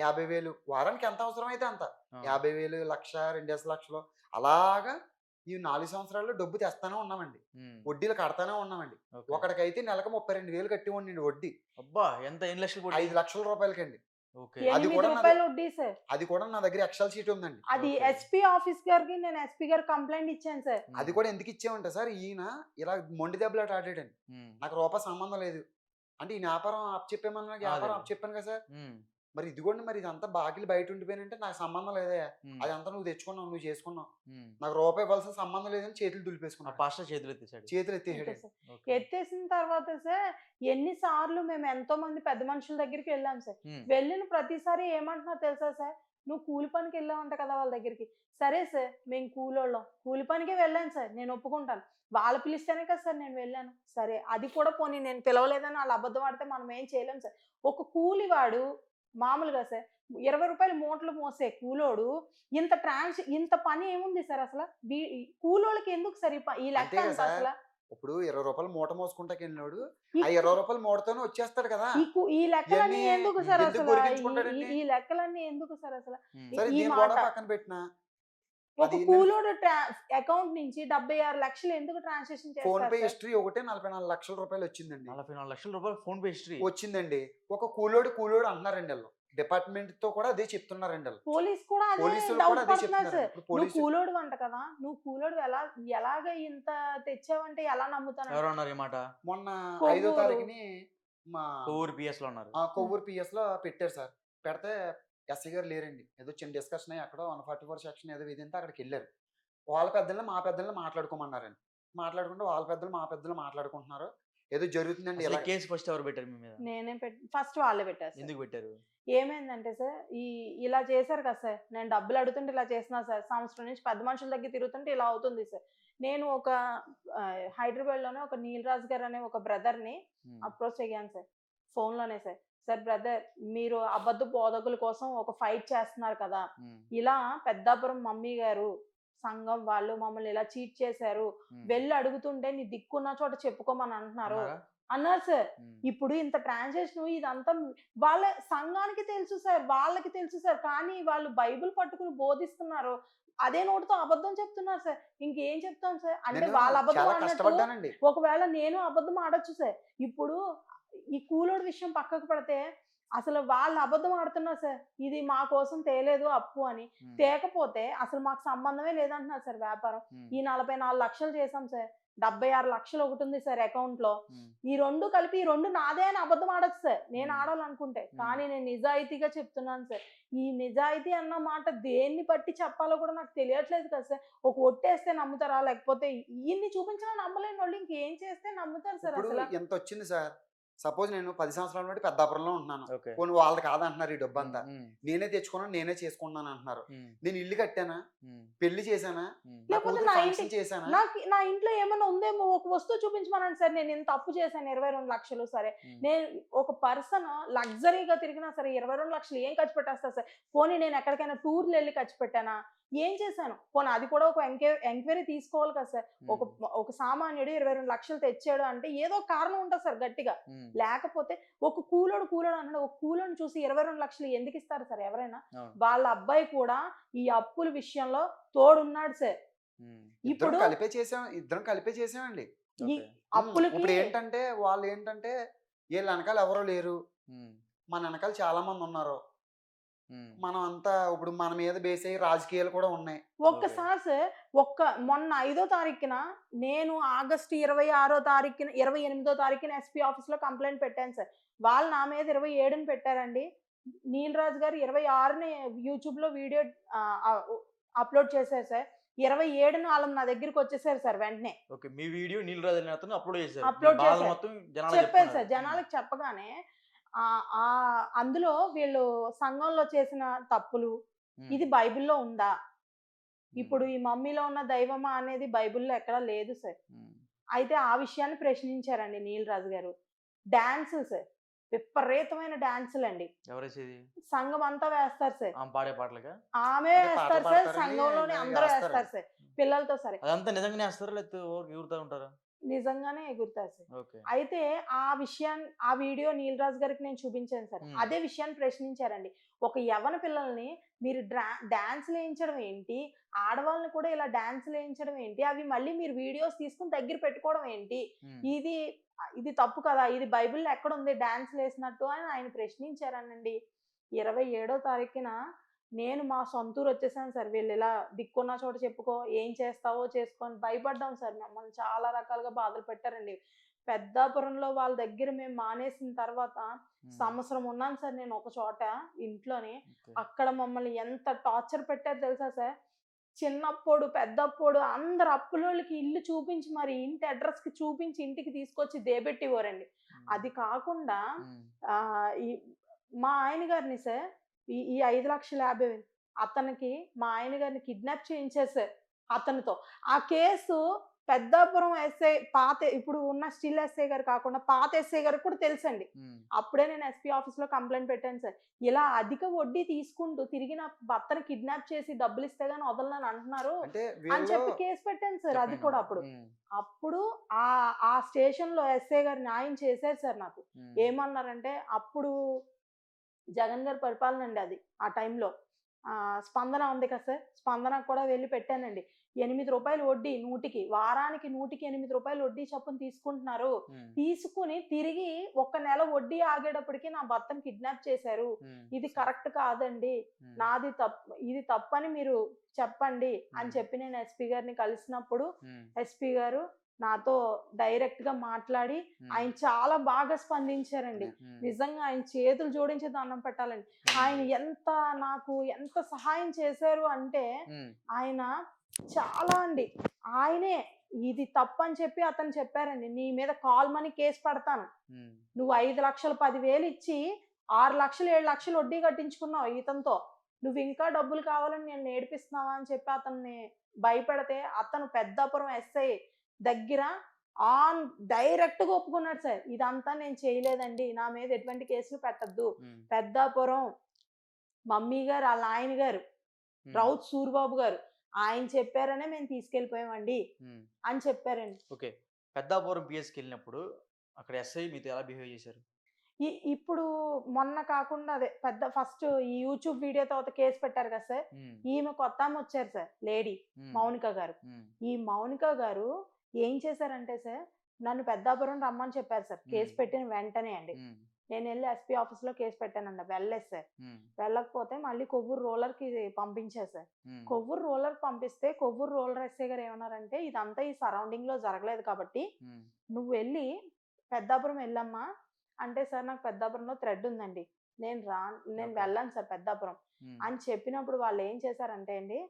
50,000 వారానికి ఎంత అవసరం అయితే అంత 50,000, 1,00,000, 2 లక్షలు అలాగా ఈ 4 సంవత్సరాల్లో డబ్బు తెస్తానే ఉన్నామండి. వడ్డీలు కడతానే ఉన్నామండి. ఒకటికైతే నెలకు 32,000 కట్టి ఉండండి వడ్డీ. అబ్బా, ఎంత 5 లక్షల రూపాయలకండి. అది కూడా నా దగ్గర ఎక్సెల్ షీట్ ఉందండి. అది ఎస్పీ ఆఫీస్ గారికి నేను ఎస్పీ గారు కంప్లైంట్ ఇచ్చాను సార్. అది కూడా ఎందుకు ఇచ్చామంటే సార్, ఈయన ఇలా మొండి దెబ్బలాట ఆడాడండి. నాకు రూపాయి సంబంధం లేదు అంటే ఈ వ్యాపారం అప్ చెప్పామన్నా వ్యాపారం అప్ చెప్పాను కదా సార్. మరి ఇదిగోండి మరి ఇదంతా బాకీలు బయట ఉండిపోయినంటే నాకు సంబంధం లేదే, అదంతా నువ్వు తెచ్చుకున్నావు, నువ్వు చేసుకున్నావు, నాకు రూపాయి ఇవ్వాల్సిన సంబంధం లేదని చేతులు దులిపేసుకున్నాను. పాస్టర్ చేతులు ఎత్తేసాడు. ఎత్తేసిన తర్వాత సార్ ఎన్నిసార్లు మేము ఎంతో మంది పెద్ద మనుషుల దగ్గరికి వెళ్ళాం సార్. వెళ్ళిన ప్రతిసారి ఏమంటున్నా తెలుసా సార్, నువ్వు కూలి పనికి వెళ్ళావంట కదా వాళ్ళ దగ్గరికి. సరే సార్ మేము కూలోళ్ళం, కూలి పనికే వెళ్ళాను సార్, నేను ఒప్పుకుంటాను. వాళ్ళు పిలిస్తేనే కదా సార్ నేను వెళ్ళాను. సరే అది కూడా పోనీ నేను పిలవలేదని వాళ్ళు అబద్ధం ఆడితే మనం ఏం చేయలేం సార్. ఒక కూలివాడు మామూలుగా సార్ 20 రూపాయలు మూటలు మోసే కూలోడు ఇంత పని ఏముంది సార్ అసలు? కూలోళ్ళకి ఎందుకు సార్ ఈ లెక్క అంతే కదా అంత సార్. అసలు? ఇప్పుడు 20 రూపాయలు మూట మోసుకుంటాకి వెళ్ళినాడు, ఈ ఆ 20 రూపాయలు మూటతోనే వచ్చేస్తాడు కదా. ఈ లెక్కలన్నీ ఇవన్నీ ఎందుకు సార్ ఎందుకు అసలు? గురికించుకుంటాడండి? ఈ లెక్కలన్నీ ఎందుకు సార్ అసలు? సరే ఈ దీని మాట కూడా పక్కన పెట్టినా ఒక అది కూలోడు అకౌంట్ నుంచి 76 లక్షలు ఎందుకు ట్రాన్సాక్షన్ ఫోన్ చేస్తారు పే సార్? హిస్టరీ ఒకటే 44 లక్షల రూపాయలు వచ్చిందండి. 44 లక్షల రూపాయలు ఫోన్ పే హిస్టరీ. వచ్చిందండి. ఒక కూలోడు అంటున్నారండి వాళ్ళు. డిపార్ట్మెంట్ తో కూడా అదే చెప్తున్నారండి వాళ్ళు. పోలీస్ కూడా అదే పోలీసులు డౌట్ కూడా అదే పడుతున్నారు చెప్తున్నారు. సార్. ఇప్పుడు నువ్వు పోలీసు కూలోడు అంట కదా, నువ్వు కూలోడు ఎలాగ ఇంత తెచ్చావంటే ఎలా నమ్ముతాను? ఎవరు అన్నారు ఈ మాట? మొన్న కొవ్వూరు. 5వ తారీఖుని మా కొవ్వూరు పిఎస్ లో ఉన్నారు. కొవ్వూరు పిఎస్ లో పెట్టారు సార్. పెడితే ఎస్ఐ గారు లేరండి. ఏదో చిన్న డిస్కషన్ అయ్యి అక్కడ 144 సెక్షన్ ఏదో విధింటే అక్కడికి వెళ్ళారు. వాళ్ళ పెద్దల్ని మా పెద్దల్ని మాట్లాడుకోమన్నారండి. మాట్లాడుకుంటే వాళ్ళ పెద్దలు మా పెద్దలు మాట్లాడుకుంటున్నారు. ఏదో జరుగుతుందండి అసలు ఇలా. కేసు ఫస్ట్ ఎవరు పెట్టారు మీ మీద? నేనే ఫస్ట్ వాళ్ళే పెట్టారు సార్. ఎందుకు పెట్టారు? ఏమైందంటే సార్ ఇలా చేశారు కదా సార్, నేను డబ్బులు అడుగుతుంటే ఇలా చేస్తున్నా సార్, సంవత్సరం నుంచి పెద్ద మనుషుల దగ్గర తిరుగుతుంటే ఇలా అవుతుంది సార్. నేను ఒక హైదరాబాద్లోనే ఒక నీలరాజు గారు అనే ఒక బ్రదర్ని అప్రోచ్ అయ్యాను సార్, ఫోన్లోనే సార్. సార్ బ్రదర్, మీరు అబద్ధ బోధకుల కోసం ఒక ఫైట్ చేస్తున్నారు కదా, ఇలా పెద్దాపురం మమ్మీ గారు సంఘం వాళ్ళు మమ్మల్ని ఇలా చీట్ చేశారు, వెళ్ళి అడుగుతుంటే నీ దిక్కున్న చోట చెప్పుకోమని అంటున్నారు అన్నారు సార్. ఇప్పుడు ఇంత ట్రాన్సాక్షన్ ఇదంతా వాళ్ళ సంఘానికి తెలుసు సార్, వాళ్ళకి తెలుసు సార్, కానీ వాళ్ళు బైబిల్ పట్టుకుని బోధిస్తున్నారు, అదే నోటితో అబద్ధం చెప్తున్నారు సార్. ఇంకేం చెప్తాం సార్? అంటే నేను వాళ్ళ అబద్ధం చాలా ఆడినట్టు కష్టపడ్డానండి. ఒకవేళ నేను అబద్ధం ఆడొచ్చు సార్. ఇప్పుడు ఈ కూలోడు విషయం పక్కకు పడితే అసలు వాళ్ళు అబద్ధం ఆడుతున్నారు సార్, ఇది మా కోసం తేలేదు అప్పు అని. తేకపోతే అసలు మాకు సంబంధమే లేదంటున్నారు సార్ వ్యాపారం. ఈ 44 లక్షలు చేసాం సార్, 76 లక్షలు ఒకటి ఉంది సార్ అకౌంట్ లో. ఈ రెండు కలిపి ఈ రెండు నాదే అని అబద్ధం ఆడచ్చు సార్ నేను ఆడాలనుకుంటే. కానీ నేను నిజాయితీగా చెప్తున్నాను సార్. ఈ నిజాయితీ అన్న మాట దేన్ని బట్టి చెప్పాలో కూడా నాకు తెలియట్లేదు కదా సార్. ఒక ఒట్టేస్తే నమ్ముతారా, లేకపోతే ఇన్ని చూపించినా నమ్మలేని వాళ్ళు ఇంకేం చేస్తే నమ్ముతారు సార్ ఇప్పుడు అసలు? ఎంత వచ్చింది సార్? సపోజ్ నేను 10 సంవత్సరాల బట్టి పెద్దాపురంలో ఉంటున్నాను. ఓకే. కొన్ని వాళ్ళు కాదంటున్నారు ఈ డబ్బు అంతా. నేనే తెచ్చుకున్నాను, నేనే చేసుకున్నాను అంటున్నారు. నేను ఇల్లు కట్టానా, పెళ్లి చేశానా, నా లేకపోతే కూతురు నా ఫంక్షన్ ఇంటి చేశానా? నా ఇంట్లో ఏమైనా ఉందేమో, ఒక వస్తువు చూపించమనండి సార్, నేను ఇంత తప్పు చేశాను 22 లక్షలు. సరే, నేను ఒక పర్సన్ లగ్జరీగా తిరిగినా సరే 22 లక్షలు ఏం ఖర్చు పెట్టేస్తా సార్? పోనీ నేను ఎక్కడికైనా టూర్లు వెళ్ళి ఖర్చు పెట్టానా, ఏం చేశాను? పోనీ అది కూడా ఒక ఎంక్వైరీ తీసుకోవాలి కదా సార్. ఒక సామాన్యుడు 22 లక్షలు తెచ్చాడు అంటే ఏదో కారణం ఉంటుంది సార్ గట్టిగా. లేకపోతే ఒక కూలోడు అంటున్నాడు, ఒక కూలోని చూసి 22 లక్షలు ఎందుకు ఇస్తారు సార్ ఎవరైనా? వాళ్ళ అబ్బాయి కూడా ఈ అప్పుల విషయంలో తోడున్నాడు సార్. ఇప్పుడు ఇద్దరం కలిపే చేసామండి. ఈ అప్పులకి ఇప్పుడు ఏంటంటే వాళ్ళు ఏంటంటే వీళ్ళ వెనకాల ఎవరో లేరు, మన వెనకాల చాలా మంది ఉన్నారు. మనం అంతా ఇప్పుడు మన మీద బేస్ అయ్యి రాజకీయాలు కూడా ఉన్నాయి. ఒక్కసారి సార్, మొన్న 5వ తారీఖున నేను ఆగస్టు 26వ తారీఖున 28వ తారీఖున ఎస్పీ ఆఫీస్ లో కంప్లైంట్ పెట్టాను సార్. వాళ్ళు నా మీద 27ని పెట్టారండి. నీలరాజు గారు 26ని యూట్యూబ్ లో వీడియో అప్లోడ్ చేశారు సార్. 27న వాళ్ళు నా దగ్గరికి వచ్చేసారు సార్ వెంటనే. ఓకే, మీ వీడియో నీలరాజు అనే అతను అప్లోడ్ చేశారు. అప్లోడ్ బాధ చేశారు. మొత్తం జనాలకు చెప్పారు సార్. చెప్తున్నారు. జనాలకు చెప్పగానే అందులో వీళ్ళు సంఘంలో చేసిన తప్పులు ఇది బైబిల్లో ఉందా, ఇప్పుడు ఈ మమ్మీలో ఉన్న దైవమా అనేది బైబిల్లో ఎక్కడా లేదు సార్. అయితే ఆ విషయాన్ని ప్రశ్నించారండి నీలరాజు గారు. డాన్సులు సార్, విపరీతమైన డాన్సులు అండి. ఎవరేసేది? సంఘం అంతా వేస్తారు సార్. పాడే పాటలుగా? ఆమె అంటే వేస్తారు పాటలు సార్, పాడతారని సంఘంలోనే అందరూ వేస్తారు. వేస్తారు సార్, పిల్లలతో సరే. అదంతా నిజంగానే వేస్తారా లేకపోతే ఎగురుతా ఉంటారా? నిజంగానే ఎగురుతారు సార్. ఓకే. అయితే ఆ వీడియో నీలరాజు గారికి నేను చూపించాను సార్. అదే విషయాన్ని ప్రశ్నించారండి. ఒక యవ్వన పిల్లల్ని మీరు డాన్స్లు వేయించడం ఏంటి, ఆడవాళ్ళని కూడా ఇలా డాన్స్లు వేయించడం ఏంటి, అవి మళ్ళీ మీరు వీడియోస్ తీసుకుని దగ్గర పెట్టుకోవడం ఏంటి, ఇది తప్పు కదా, ఇది బైబిల్లో ఎక్కడ ఉంది డాన్స్లు వేసినట్టు అని ఆయన ప్రశ్నించారనండి. 27వ తారీఖున నేను మా సొంతూరు వచ్చేసాను సార్. వీళ్ళు ఇలా దిక్కున్న చోట చెప్పుకో, ఏం చేస్తావో చేసుకొని భయపడ్డాం సార్. మమ్మల్ని చాలా రకాలుగా బాధలు పెట్టారండి. పెద్దాపురంలో వాళ్ళ దగ్గర మేము మానేసిన తర్వాత సంవత్సరం ఉన్నాను సార్ నేను ఒక చోట ఇంట్లోని. అక్కడ మమ్మల్ని ఎంత టార్చర్ పెట్టారు తెలుసా సార్? చిన్నప్పుడు పెద్దప్పుడు అందరు అప్పులోళ్ళకి ఇల్లు చూపించి మరి ఇంటి అడ్రస్ కి చూపించి ఇంటికి తీసుకొచ్చి దేబెట్టివ్వరండి. అది కాకుండా మా ఆయన గారిని సార్ ఈ 5,50,000 అతనికి మా ఆయన గారిని కిడ్నాప్ చేయించేశారు అతనితో. ఆ కేసు పెద్దాపురం ఎస్ఐ ఇప్పుడు ఉన్న స్టిల్ ఎస్ఐ గారు కాకుండా పాత ఎస్ఐ గారికి కూడా తెలుసండి. అప్పుడే నేను ఎస్పీ ఆఫీస్లో కంప్లైంట్ పెట్టాను సార్. ఇలా అధిక వడ్డీ తీసుకుంటూ తిరిగి నా భర్తను కిడ్నాప్ చేసి డబ్బులు ఇస్తే గానీ వదలనని అంటున్నారు అంటే అని చెప్పి కేసు పెట్టాను సార్. అది కూడా అప్పుడు ఆ స్టేషన్ లో ఎస్ఐ గారు న్యాయం చేశారు సార్ నాకు. ఏమన్నారంటే అప్పుడు జగన్ గారి పరిపాలన అండి అది. ఆ టైంలో స్పందన ఉంది కదా సార్, స్పందన కూడా వెళ్ళి పెట్టానండి. 8 రూపాయలు వడ్డీ 100కి, వారానికి 100కి 8 రూపాయలు వడ్డీ చొప్పున తీసుకుంటున్నారు. తీసుకుని తిరిగి 1 నెల వడ్డీ ఆగేటప్పటికి నా భర్తను కిడ్నాప్ చేశారు. ఇది కరెక్ట్ కాదండి, నాది తప్పు, ఇది తప్పని మీరు చెప్పండి అని చెప్పి నేను ఎస్పీ గారిని కలిసినప్పుడు ఎస్పీ గారు నాతో డైరెక్ట్ గా మాట్లాడి ఆయన చాలా బాగా స్పందించారండి. నిజంగా ఆయన చేతులు జోడించి దండం పెట్టాలండి. ఆయన నాకు ఎంత సహాయం చేశారు అంటే ఆయన చాలా అండి. ఆయనే ఇది తప్పని చెప్పి అతను చెప్పారండి, నీ మీద కాల్ మనీ కేసు పెడతాను, నువ్వు 5 లక్షలు 10,000 ఇచ్చి 6 లక్షలు 7 లక్షలు వడ్డీ కట్టించుకున్నావు ఇతనితో, నువ్వు ఇంకా డబ్బులు కావాలని నేను నేర్పిస్తున్నావా అని చెప్పి అతన్ని భయపెడితే అతను పెద్దాపురం ఎస్ఐ దగ్గర డైరెక్ట్ గా ఒప్పుకున్నాడు సార్, ఇదంతా నేను చేయలేదండి, నా మీద ఎటువంటి కేసులు పెట్టద్దు, పెద్దాపురం మమ్మీ గారు వాళ్ళ ఆయన గారు రౌత్ సూరిబాబు గారు ఆయన చెప్పారనే మేము తీసుకెళ్ళిపోయామండి అని చెప్పారండి. ఓకే, పెద్దాపురం పిఎస్కి వెళ్ళినప్పుడు అక్కడ ఎస్ఐ మీతో ఎలా బిహేవ్ చేశారు? ఇప్పుడు మొన్న కాకుండా అదే ఫస్ట్ ఈ యూట్యూబ్ వీడియో తర్వాత కేసు పెట్టారు కదా సార్, ఈమె కొత్త ఆమె వచ్చారు సార్, లేడీ మౌనిక గారు. ఈ మౌనిక గారు ఏం చేశారంటే సార్, నన్ను పెద్దాపురం రమ్మని చెప్పారు సార్ కేసు పెట్టిన వెంటనే అండి. నేను వెళ్ళి ఎస్పీ ఆఫీస్ లో కేసు పెట్టానండి, వెళ్ళలేదు సార్. వెళ్ళకపోతే మళ్ళీ కొవ్వూరు రూరల్ కి పంపించారు సార్. కొవ్వూరు రూరల్ పంపిస్తే కొవ్వూరు రూరల్ ఎస్ఐ గారు ఏమన్నారంటే, ఇదంతా ఈ సరౌండింగ్ లో జరగలేదు కాబట్టి నువ్వు వెళ్ళి పెద్దాపురం వెళ్ళమ్మా అంటే, సార్ నాకు పెద్దాపురంలో థ్రెడ్ ఉందండి, నేను వెళ్ళాను సార్ పెద్దాపురం అని చెప్పినప్పుడు వాళ్ళు ఏం చేశారంటే అండి,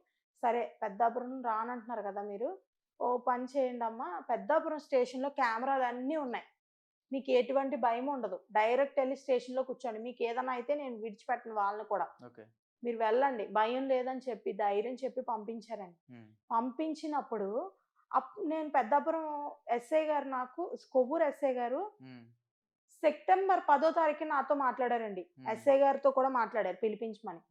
సరే పెద్దాపురం రానంటున్నారు కదా మీరు, ఓ పని చేయండి అమ్మా, పెద్దాపురం స్టేషన్ లో కెమెరాలు అన్నీ ఉన్నాయి, మీకు ఎటువంటి భయం ఉండదు, డైరెక్ట్ వెళ్ళి స్టేషన్ లో కూర్చోండి, మీకు ఏదైనా అయితే నేను విడిచిపెట్టను వాళ్ళని కూడా, మీరు వెళ్ళండి, భయం లేదని చెప్పి ధైర్యం చెప్పి పంపించారండి. పంపించినప్పుడు నేను పెద్దాపురం ఎస్ఐ గారు, నాకు కొవ్వూరు ఎస్ఐ గారు సెప్టెంబర్ 10వ తారీఖు నాతో మాట్లాడారండి. ఎస్ఐ గారితో కూడా మాట్లాడారు పిలిపించమని.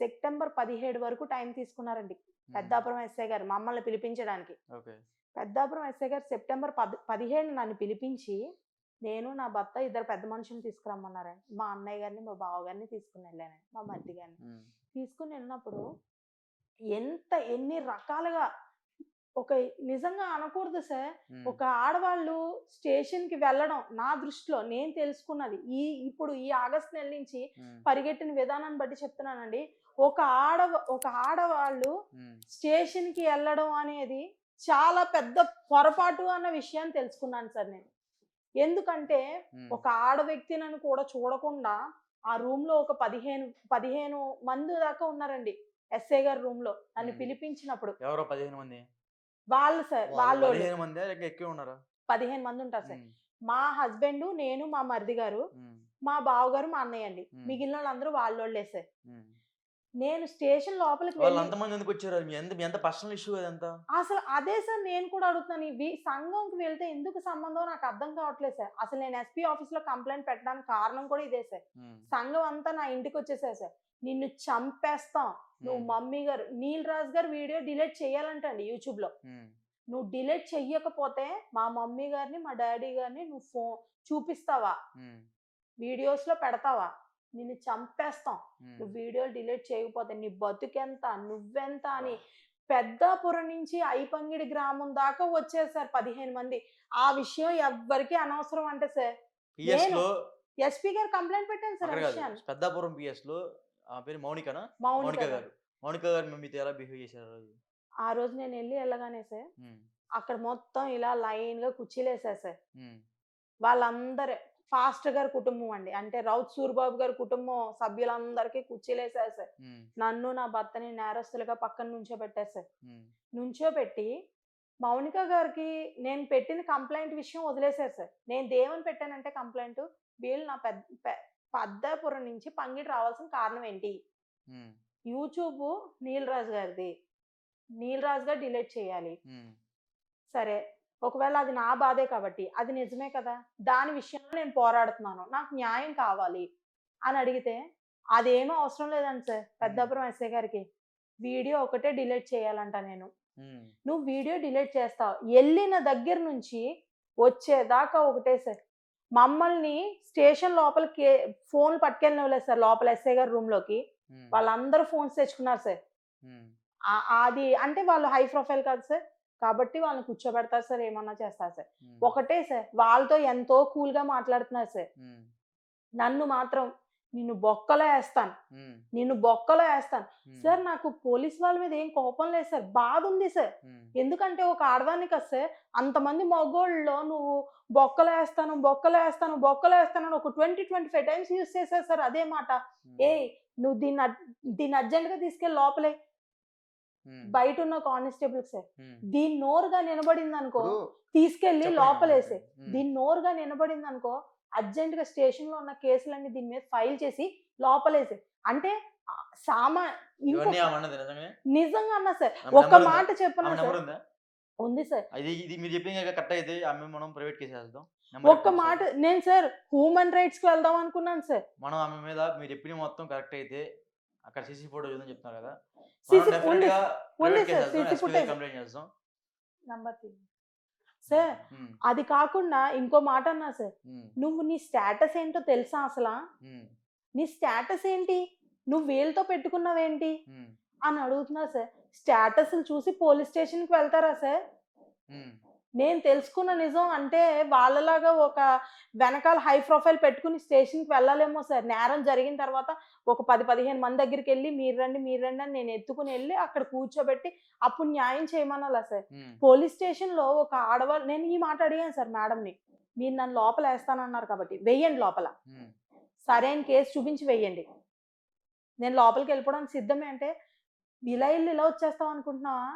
సెప్టెంబర్ 17 వరకు టైం తీసుకున్నారండి పెద్దాపురం ఎస్ఐ గారు మమ్మల్ని పిలిపించడానికి. పెద్దాపురం ఎస్ఐ గారు సెప్టెంబర్ 17 నన్ను పిలిపించి, నేను నా భర్త 2 పెద్ద మనుషులు తీసుకురమ్మన్నారండి. మా అన్నయ్య గారిని మా బావగారిని తీసుకుని వెళ్ళానండి, మా మరిది గారిని తీసుకుని వెళ్ళినప్పుడు ఎన్ని రకాలుగా నిజంగా అనకూడదు సార్, ఒక ఆడవాళ్ళు స్టేషన్ కి వెళ్ళడం నా దృష్టిలో నేను తెలుసుకున్నది ఇప్పుడు ఈ ఆగస్టు నెల నుంచి పరిగెట్టిన విధానాన్ని బట్టి చెప్తున్నానండి, ఒక ఆడవాళ్ళు స్టేషన్ కి వెళ్ళడం అనేది చాలా పెద్ద పొరపాటు అన్న విషయాన్ని తెలుసుకున్నాను సార్ నేను. ఎందుకంటే ఒక ఆడ వ్యక్తిని కూడా చూడకుండా ఆ రూమ్ లో ఒక 15 మంది దాకా ఉన్నారండి ఎస్ఐ గారి రూమ్ లో నన్ను పిలిపించినప్పుడు. ఎవరో 15 మంది? వాళ్ళు సార్, వాళ్ళు 15 మంది ఎక్కువ ఉన్నారా? 15 మంది ఉంటారు సార్. మా హస్బెండ్, నేను, మా మరిది గారు, మా బావగారు, మా అన్నయ్య అండి. మిగిలిన వాళ్ళందరూ వాళ్ళోళ్ళే సార్. నేను స్టేషన్ లోపలికి అసలు అదే సార్ నేను కూడా అడుగుతున్నాను, సంఘంకి వెళ్తే ఎందుకు సంబంధం నాకు అర్థం కావట్లేదు సార్. అసలు నేను ఎస్పీ ఆఫీస్ లో కంప్లైంట్ పెట్టడానికి కారణం కూడా ఇదే సార్. సంఘం అంతా నా ఇంటికి వచ్చేసారు సార్, నిన్ను చంపేస్తాం, నువ్వు మమ్మీ గారు నీల్ రాజు గారు వీడియో డిలీట్ చేయాలంటండి యూట్యూబ్ లో, నువ్వు డిలీట్ చెయ్యకపోతే మా మమ్మీ గారిని మా డాడీ గారిని నువ్వు చూపిస్తావా, వీడియోస్ లో పెడతావా, నిన్ను చంపేస్తాం, నువ్వు వీడియోలు డిలీట్ చేయకపోతే నీ బతుకెంత, నువ్వెంత అని పెద్దాపురం నుంచి ఐపంగిడి గ్రామం దాకా వచ్చారు సార్ 15 మంది. ఆ విషయం ఎవ్వరికి అనవసరం అంటే సార్, ఎస్పీ గారు కంప్లైంట్ పెట్టాను సార్. పెద్దాపురం పిఎస్ లో మౌనిక గారు మీతో ఎలా బిహేవ్ చేశారు? ఆ రోజు నేను వెళ్ళగానే సార్ అక్కడ మొత్తం ఇలా లైన్ గా కుర్చీలేసారు సార్. వాళ్ళందరూ ఫాస్ట్ గారి కుటుంబం అండి, అంటే రౌత్ సూరిబాబు గారి కుటుంబం సభ్యులందరికీ కుర్చీలేసారు సార్. నన్ను నా భర్తని నేరస్తులుగా పక్కన నుంచోబెట్టారు సార్. నుంచోబెట్టి మౌనిక గారికి నేను పెట్టిన కంప్లైంట్ విషయం వదిలేశారు సార్. నేను దేవని పెట్టానంటే కంప్లైంట్, వీళ్ళు నా పెద్దాపురం నుంచి పంగిడి రావాల్సిన కారణం ఏంటి, యూట్యూబ్ నీలరాజు గారిది, నీలరాజు గారు డిలీట్ చేయాలి. సరే, ఒకవేళ అది నా బాధే కాబట్టి అది నిజమే కదా, దాని విషయంలో నేను పోరాడుతున్నాను, నాకు న్యాయం కావాలి అని అడిగితే అదేమీ అవసరం లేదండి సార్. పెద్దాపురం ఎస్ఐ గారికి వీడియో ఒకటే డిలీట్ చేయాలంట. నువ్వు వీడియో డిలీట్ చేస్తావు, వెళ్ళిన దగ్గర నుంచి వచ్చేదాకా ఒకటే సార్. మమ్మల్ని స్టేషన్ లోపలికి ఫోన్లు పట్టుకెళ్ళినవ్వలేదు సార్. లోపల ఎస్ఐ గారి రూమ్లోకి వాళ్ళందరూ ఫోన్స్ తెచ్చుకున్నారు సార్. అది అంటే వాళ్ళు హై ప్రొఫైల్ కాదు సార్, కాబట్టి వాళ్ళని కూర్చోబెడతారు సార్, ఏమన్నా చేస్తారు సార్. ఒకటే సార్, వాళ్ళతో ఎంతో కూల్గా మాట్లాడుతున్నారు సార్. నన్ను మాత్రం నిన్ను బొక్కలో వేస్తాను, నిన్ను బొక్కలో వేస్తాను సార్. నాకు పోలీస్ వాళ్ళ మీద ఏం కోపం లేదు సార్, బాధ ఉంది సార్. ఎందుకంటే ఒక ఆడదాన్ని కదా సార్, అంతమంది మగోళ్ళలో నువ్వు బొక్కలు వేస్తాను బొక్కలు వేస్తాను బొక్కలు వేస్తాను అని ఒక 20-25 టైమ్స్ యూజ్ చేశారు సార్ అదే మాట. ఏ నువ్వు దీన్ని అర్జెంట్గా తీసుకెళ్ళి లోపలే. బయట ఉన్న కానిస్టేబుల్ సార్, దీని నోరుగా నిలబడింది అనుకో తీసుకెళ్లి లోపలేసే. దీని నోరుగా నిలబడింది అనుకో అర్జెంట్ గా స్టేషన్ లో ఉన్న కేసులన్నీ దీని మీద ఫైల్ చేసి లోపలేసే. అంటే నిజంగా అన్నా సార్, ఒక్క మాట చెప్పనా సార్, ఉంది సార్. ఒక్క మాట, నేను సార్ హ్యూమన్ రైట్స్ కి వెళ్దాం అనుకున్నాను సార్. మనం ఆమె మీద మీరు చెప్పిన మొత్తం కరెక్ట్ అయితే అక్కడ సీసీ ఫోటో ఉందని చెప్తున్నారు కదా, సార్. అది కాకుండా ఇంకో మాట అన్నా సార్, నువ్వు నీ స్టేటస్ ఏంటో తెలుసా అసలు? నీ స్టేటస్ ఏంటి, నువ్వు వీళ్ళతో పెట్టుకున్నావేంటి అని అడుగుతున్నా సార్. స్టేటస్లు చూసి పోలీస్ స్టేషన్కి వెళ్తారా సార్? నేను తెలుసుకున్న నిజం అంటే వాళ్ళలాగా ఒక వెనకాల హై ప్రొఫైల్ పెట్టుకుని స్టేషన్కి వెళ్ళాలేమో సార్. నేరం జరిగిన తర్వాత ఒక 10-15 మంది దగ్గరికి వెళ్ళి మీరు రండి అని నేను ఎత్తుకుని వెళ్ళి అక్కడ కూర్చోబెట్టి అప్పుడు న్యాయం చేయమనాలా సార్. పోలీస్ స్టేషన్లో ఒక ఆడవాళ్ళు, నేను ఈ మాట అడిగాను సార్ మేడంని, మీరు నన్ను లోపల వేస్తానన్నారు కాబట్టి వెయ్యండి లోపల, సరైన కేసు చూపించి వెయ్యండి, నేను లోపలికి వెళ్ళిపోవడానికి సిద్ధమే. అంటే ఇలా వచ్చేస్తావు అనుకుంటున్నావా?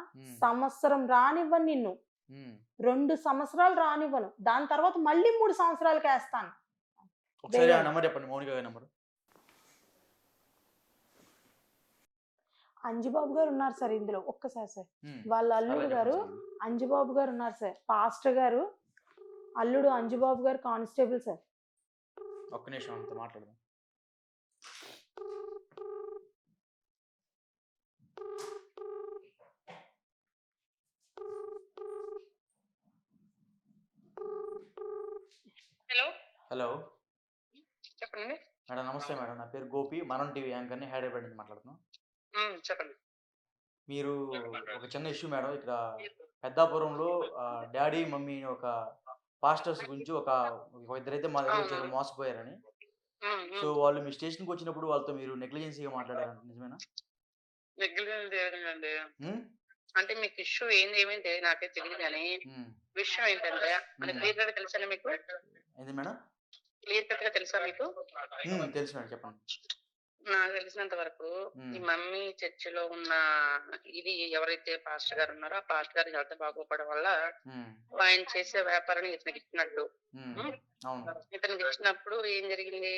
సంవత్సరం రానివ్వను నిన్ను, 2 సంవత్సరాలు రానివ్వను, దాని తర్వాత మళ్ళీ 3 సంవత్సరాలకి వేస్తాను. అంజుబాబు గారు ఉన్నారు సార్ ఇందులో, ఒక్కసారి సార్. వాళ్ళ అల్లుడు గారు అంజుబాబు గారు ఉన్నారు సార్, పాస్టర్ గారు అల్లుడు అంజుబాబు గారు కానిస్టేబుల్ సార్. ఒక్క నిమిషం అంతా మాట్లాడదాం. హలో చెప్పండి మేడం. నమస్తే మేడం, నా పేరు గోపి, మనం టీవీ యాంకర్ని, హైదరాబాద్ నుంచి మాట్లాడుతున్నాం. చెప్పండి. మీరు ఒక చిన్న ఇష్యూ మేడం, ఇక్కడ పెద్దాపురంలో డాడీ మమ్మీ ఒక పాస్టర్స్ గురించి ఒక ఇద్దరైతే మా దగ్గర వచ్చారు మోసపోయారని. సో వాళ్ళు మీ స్టేషన్కి వచ్చినప్పుడు వాళ్ళతో మీరు నెగ్లిజెన్సీగా మాట్లాడారంట, నిజమేనా? నెగ్లిజెన్స్ ఏదండి అంటే మీకు ఇష్యూ ఏమైంది నాకే తెలియదు, కానీ విషయం ఏంటంటే మనకి క్లియర్ గా తెలుసా మీకు? ఏంది మేడం? క్లియర్ కట్ గా తెలుసా మీకు? తెలుసు మేడం, చెప్పండి. నాకు తెలిసినంత వరకు ఈ మమ్మీ చర్చిలో ఉన్న ఇది ఎవరైతే పాస్టర్ గారు ఉన్నారో ఆ పాస్టర్ గారి హెల్త్ బాగోపడం వల్ల ఆయన చేసే వ్యాపారాన్ని ఇతనికి ఇచ్చినట్టు. ఇతనికి ఇచ్చినప్పుడు ఏం జరిగింది,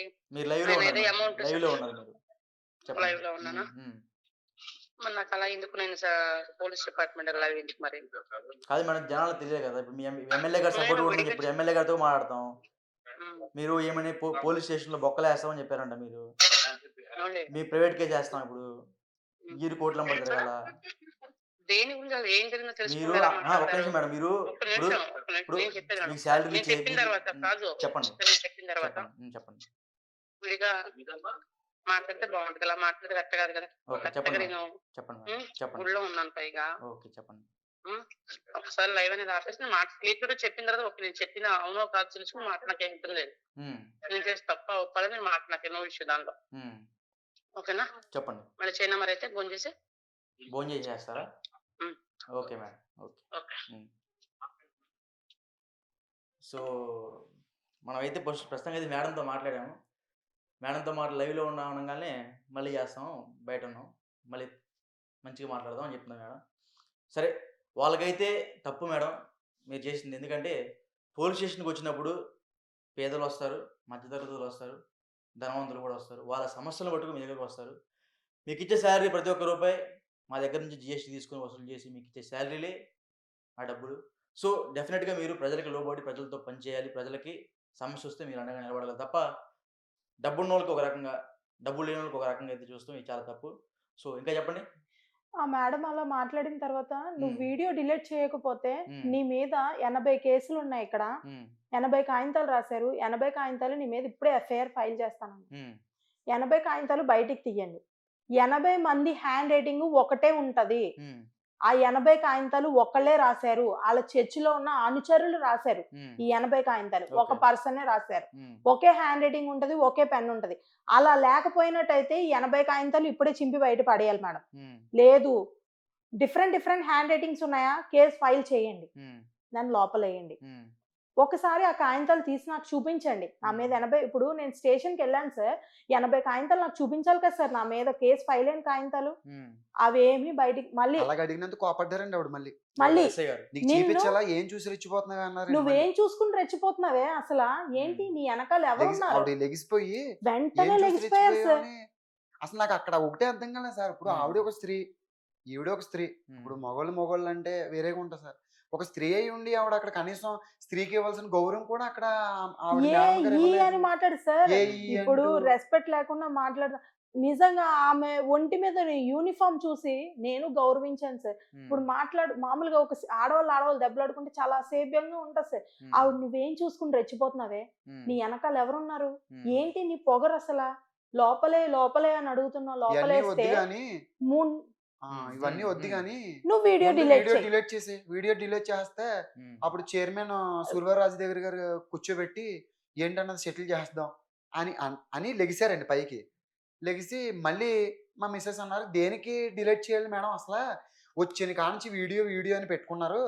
ఏదో అమౌంట్ లైవ్ లో ఉన్నానా, మరి నాకు అలా ఎందుకు, నేను పోలీస్ డిపార్ట్మెంట్ లైవ్ ఎందుకు మరి? కాదు మేడం, జనాలు తెలియదు కదా, ఇప్పుడు మీ ఎమ్మెల్యే గారు సపోర్ట్ ఉంటుంది, ఇప్పుడు ఎమ్మెల్యే గారితో మాట్లాడతాం, మీరు ఏమని పోలీస్ స్టేషన్ లో బొక్కలు వేస్తామని చెప్పారంట. మీరు మీ ప్రైవేట్ కేసు చేస్తాం, ఇప్పుడు మీరు కోర్టులో పడతారు కదా. దేని గురించి ఏం జరిగిందో మీరు ఒక్క నిమిషం మేడం, మీరు మీ శాలరీ చెప్పిన తర్వాత కాదు, చెప్పిన తర్వాత చెప్పండి. విడిగా మాట్లాడితే బాగుంటుంది, అలా మాట్లాడితే కరెక్ట్ కాదు కదా. ఊళ్ళో ఉన్నాను పైగా, చెప్పండి. ఒకసారి లైవ్ అనేది ఆపేసి క్లియర్ చెప్పిన తర్వాత ఒక నేను చెప్పిన అవునో కాదు తెలుసుకుని మాట నాకు ఏం లేదు, నేను చేసి తప్ప ఒప్పాలని మాట నాకు ఎన్నో విషయం దాంట్లో. ఓకేనా, చెప్పండి. మళ్ళీ చైనా మరి అయితే ఫోన్ చేసి చేస్తారా? Okay madam, okay. సో మనమైతే ప్రస్తుతం అయితే మేడంతో మాట్లాడాము. మేడంతో లైవ్లో ఉండగానే మళ్ళీ చేస్తాం, బయట ఉన్నాం, మళ్ళీ మంచిగా మాట్లాడదాం అని చెప్తున్నాం మేడం. సరే, వాళ్ళకైతే తప్పు మేడం మీరు చేసింది. ఎందుకంటే పోలీస్ స్టేషన్కి వచ్చినప్పుడు పేదలు వస్తారు, మధ్యతరగతులు వస్తారు, ధనవంతులు కూడా వస్తారు, వాళ్ళ సమస్యలు పట్టుకు మీ దగ్గరకు వస్తారు. మీకు ఇచ్చే శాలరీ ప్రతి ఒక్క రూపాయి మా దగ్గర నుంచి జిఎస్టీ తీసుకొని వసూలు చేసి మీకు ఇచ్చే శాలరీలే ఆ డబ్బులు. సో డెఫినెట్గా మీరు ప్రజలకు లోబడి ప్రజలతో పనిచేయాలి. ప్రజలకి సమస్య వస్తే మీరు అండగా నిలబడాలి తప్ప డబ్బున్న వాళ్ళకి ఒక రకంగా, డబ్బులు లేని వాళ్ళకి ఒక రకంగా అయితే చూస్తాం. ఇది చాలా తప్పు. సో ఇంకా చెప్పండి. ఆ మేడం అలా మాట్లాడిన తర్వాత నువ్వు మ్మ్. వీడియో డిలీట్ చేయకపోతే మ్మ్. నీ మీద 80 కేసులు ఉన్నాయి ఇక్కడ, ఉమ్, 80 కాగితాలు రాశారు, 80 కాగితాలు నీ మీద ఇప్పుడే ఎఫ్ఐఆర్ ఫైల్ చేస్తాను. ఉమ్, 80 కాగితాలు బయటికి తీయండి. 80 మంది హ్యాండ్ రైటింగ్ ఒకటే ఉంటది. ఉమ్, ఆ 80 కాగితాలు ఒకళ్ళే రాశారు, వాళ్ళ చర్చిలో ఉన్న అనుచరులు రాశారు. ఉమ్, ఈ 80 కాగితాలు ఒక Okay. పర్సనే రాశారు. ఉమ్, ఒకే హ్యాండ్ రైటింగ్ ఉంటది, ఒకే పెన్ ఉంటది. అలా లేకపోయినట్టయితే ఈ 80 కాగితాలు ఇప్పుడే చింపి బయట పడేయాలి మేడం. ఉమ్, లేదు డిఫరెంట్ హ్యాండ్ రైటింగ్స్ ఉన్నాయా, కేసు ఫైల్ చేయండి, ఉమ్, నన్ను లోపలేయండి. ఉమ్, ఒకసారి ఆ కాగితాలు తీసి నాకు చూపించండి. నా మీద 80, ఇప్పుడు నేను స్టేషన్కి వెళ్ళాను సార్, 80 కాగితాలు నాకు చూపించాలి కదా సార్, నా మీద కేసు ఫైల్ అయిన కాగితాలు ఉమ్. అవేమి బయటికి మళ్ళీ అలాగ అడిగినందుకు కోపడ్డారండి ఆవిడ మళ్ళీ. మళ్ళీ ఎస్ఐ గారు. నీకు నిన్ను- చూపించాలా, ఏం చూసి రెచ్చిపోతున్నావా అన్నారు. నువ్వేం చూసుకుని రెచ్చిపోతున్నావే, అసలు ఏంటి నీ వెనకాల ఎవరున్నారు? ఆవిడ లెగిసిపోయి వెంటనే ఏం చూసి లెగిసిపోయారు సార్. రెచ్చిపోయావని. అసలు నాకు అక్కడ ఒకటే అర్థం కాలేదు సార్. ఇప్పుడు ఆవిడ ఒక స్త్రీ, ఈవిడ ఒక స్త్రీ. ఇప్పుడు మగోళ్ళు అంటే వేరేగా ఉంటుంది సార్. ఒక స్త్రీ అయి ఉండి ఆవిడ అక్కడ కనీసం స్త్రీకి ఇవ్వాల్సిన గౌరవం కూడా అక్కడ ఆవిడ ఏ మేడం గారు ఈ ఇవ్వలేదు. అని మాట్లాడు సార్. ఏ ఈ ఇప్పుడు అంటూ. రెస్పెక్ట్ లేకుండా మాట్లాడు. నిజంగా ఆమె ఒంటి మీద యూనిఫామ్ చూసి నేను గౌరవించాను సార్. ఇప్పుడు మామూలుగా ఒక ఆడవాళ్ళు దెబ్బలాడుకుంటే చాలా అసేభ్యంగా ఉంటుంది సార్. ఆవిడ నువ్వేం చూసుకుని రెచ్చిపోతున్నావే, నీ వెనకాల ఎవరున్నారు, ఏంటి నీ పొగరు అసలు, లోపలే అని అడుగుతున్నావు. ఇవన్నీ లోపలేస్తే వద్దు కానీ ఇవన్నీ వద్దు కానీ నువ్వు వీడియో డిలీట్ చేయి. డిలీట్ చేసి వీడియో డిలీట్ చేస్తే అప్పుడు చైర్మన్ సూర్యరాజు దగ్గర కూర్చోబెట్టి ఏంటన్నది సెటిల్ చేద్దాం అని లెగిసారండి పైకి. లెగిసి మళ్ళీ మా మిస్సెస్ అన్నారు, దేనికి డిలీట్ చేయాలి మేడం, అసలు వచ్చిన కానించి వీడియో అని పెట్టుకున్నారు,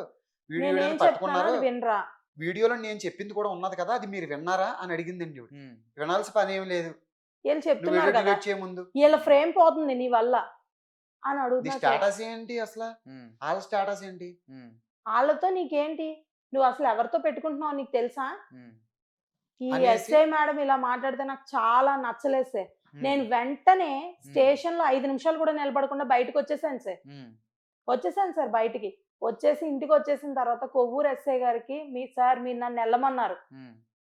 వీడియో నేనేం అని పట్టుకున్నారు, చెప్తున్నాను వినరా? వీడియోలో నేను చెప్పింది కూడా ఉన్నది కదా, అది మీరు విన్నారా అని అడిగిందండి. వినాల్సిన పని ఏం లేదు, వీళ్ళు నువ్వు చెప్తున్నారు వీడియో కదా, డిలీట్ చేయ ముందు వీళ్ళ ఫ్రేమ్ పోతుంది నీ వల్ల అని నీ అడుగుతున్నా. స్టేటస్ ఏంటి, అసలు వాళ్ళ స్టేటస్ ఏంటి, వాళ్ళతో నీకేంటి, నువ్వు అసలు ఎవరితో పెట్టుకుంటున్నావు నీకు తెలుసా? ఈ అనేసి- ఎస్ఐ మేడం ఇలా మాట్లాడితే నాకు చాలా నచ్చలేదు సార్. నేను వెంటనే స్టేషన్ లో 5 నిమిషాలు కూడా నిలబడకుండా బయటకు వచ్చేసాను సార్. బయటికి వచ్చేసి ఇంటికి వచ్చేసిన తర్వాత కొవ్వూరు ఎస్ఐ గారికి, మీరు నన్ను వెళ్ళమన్నారు,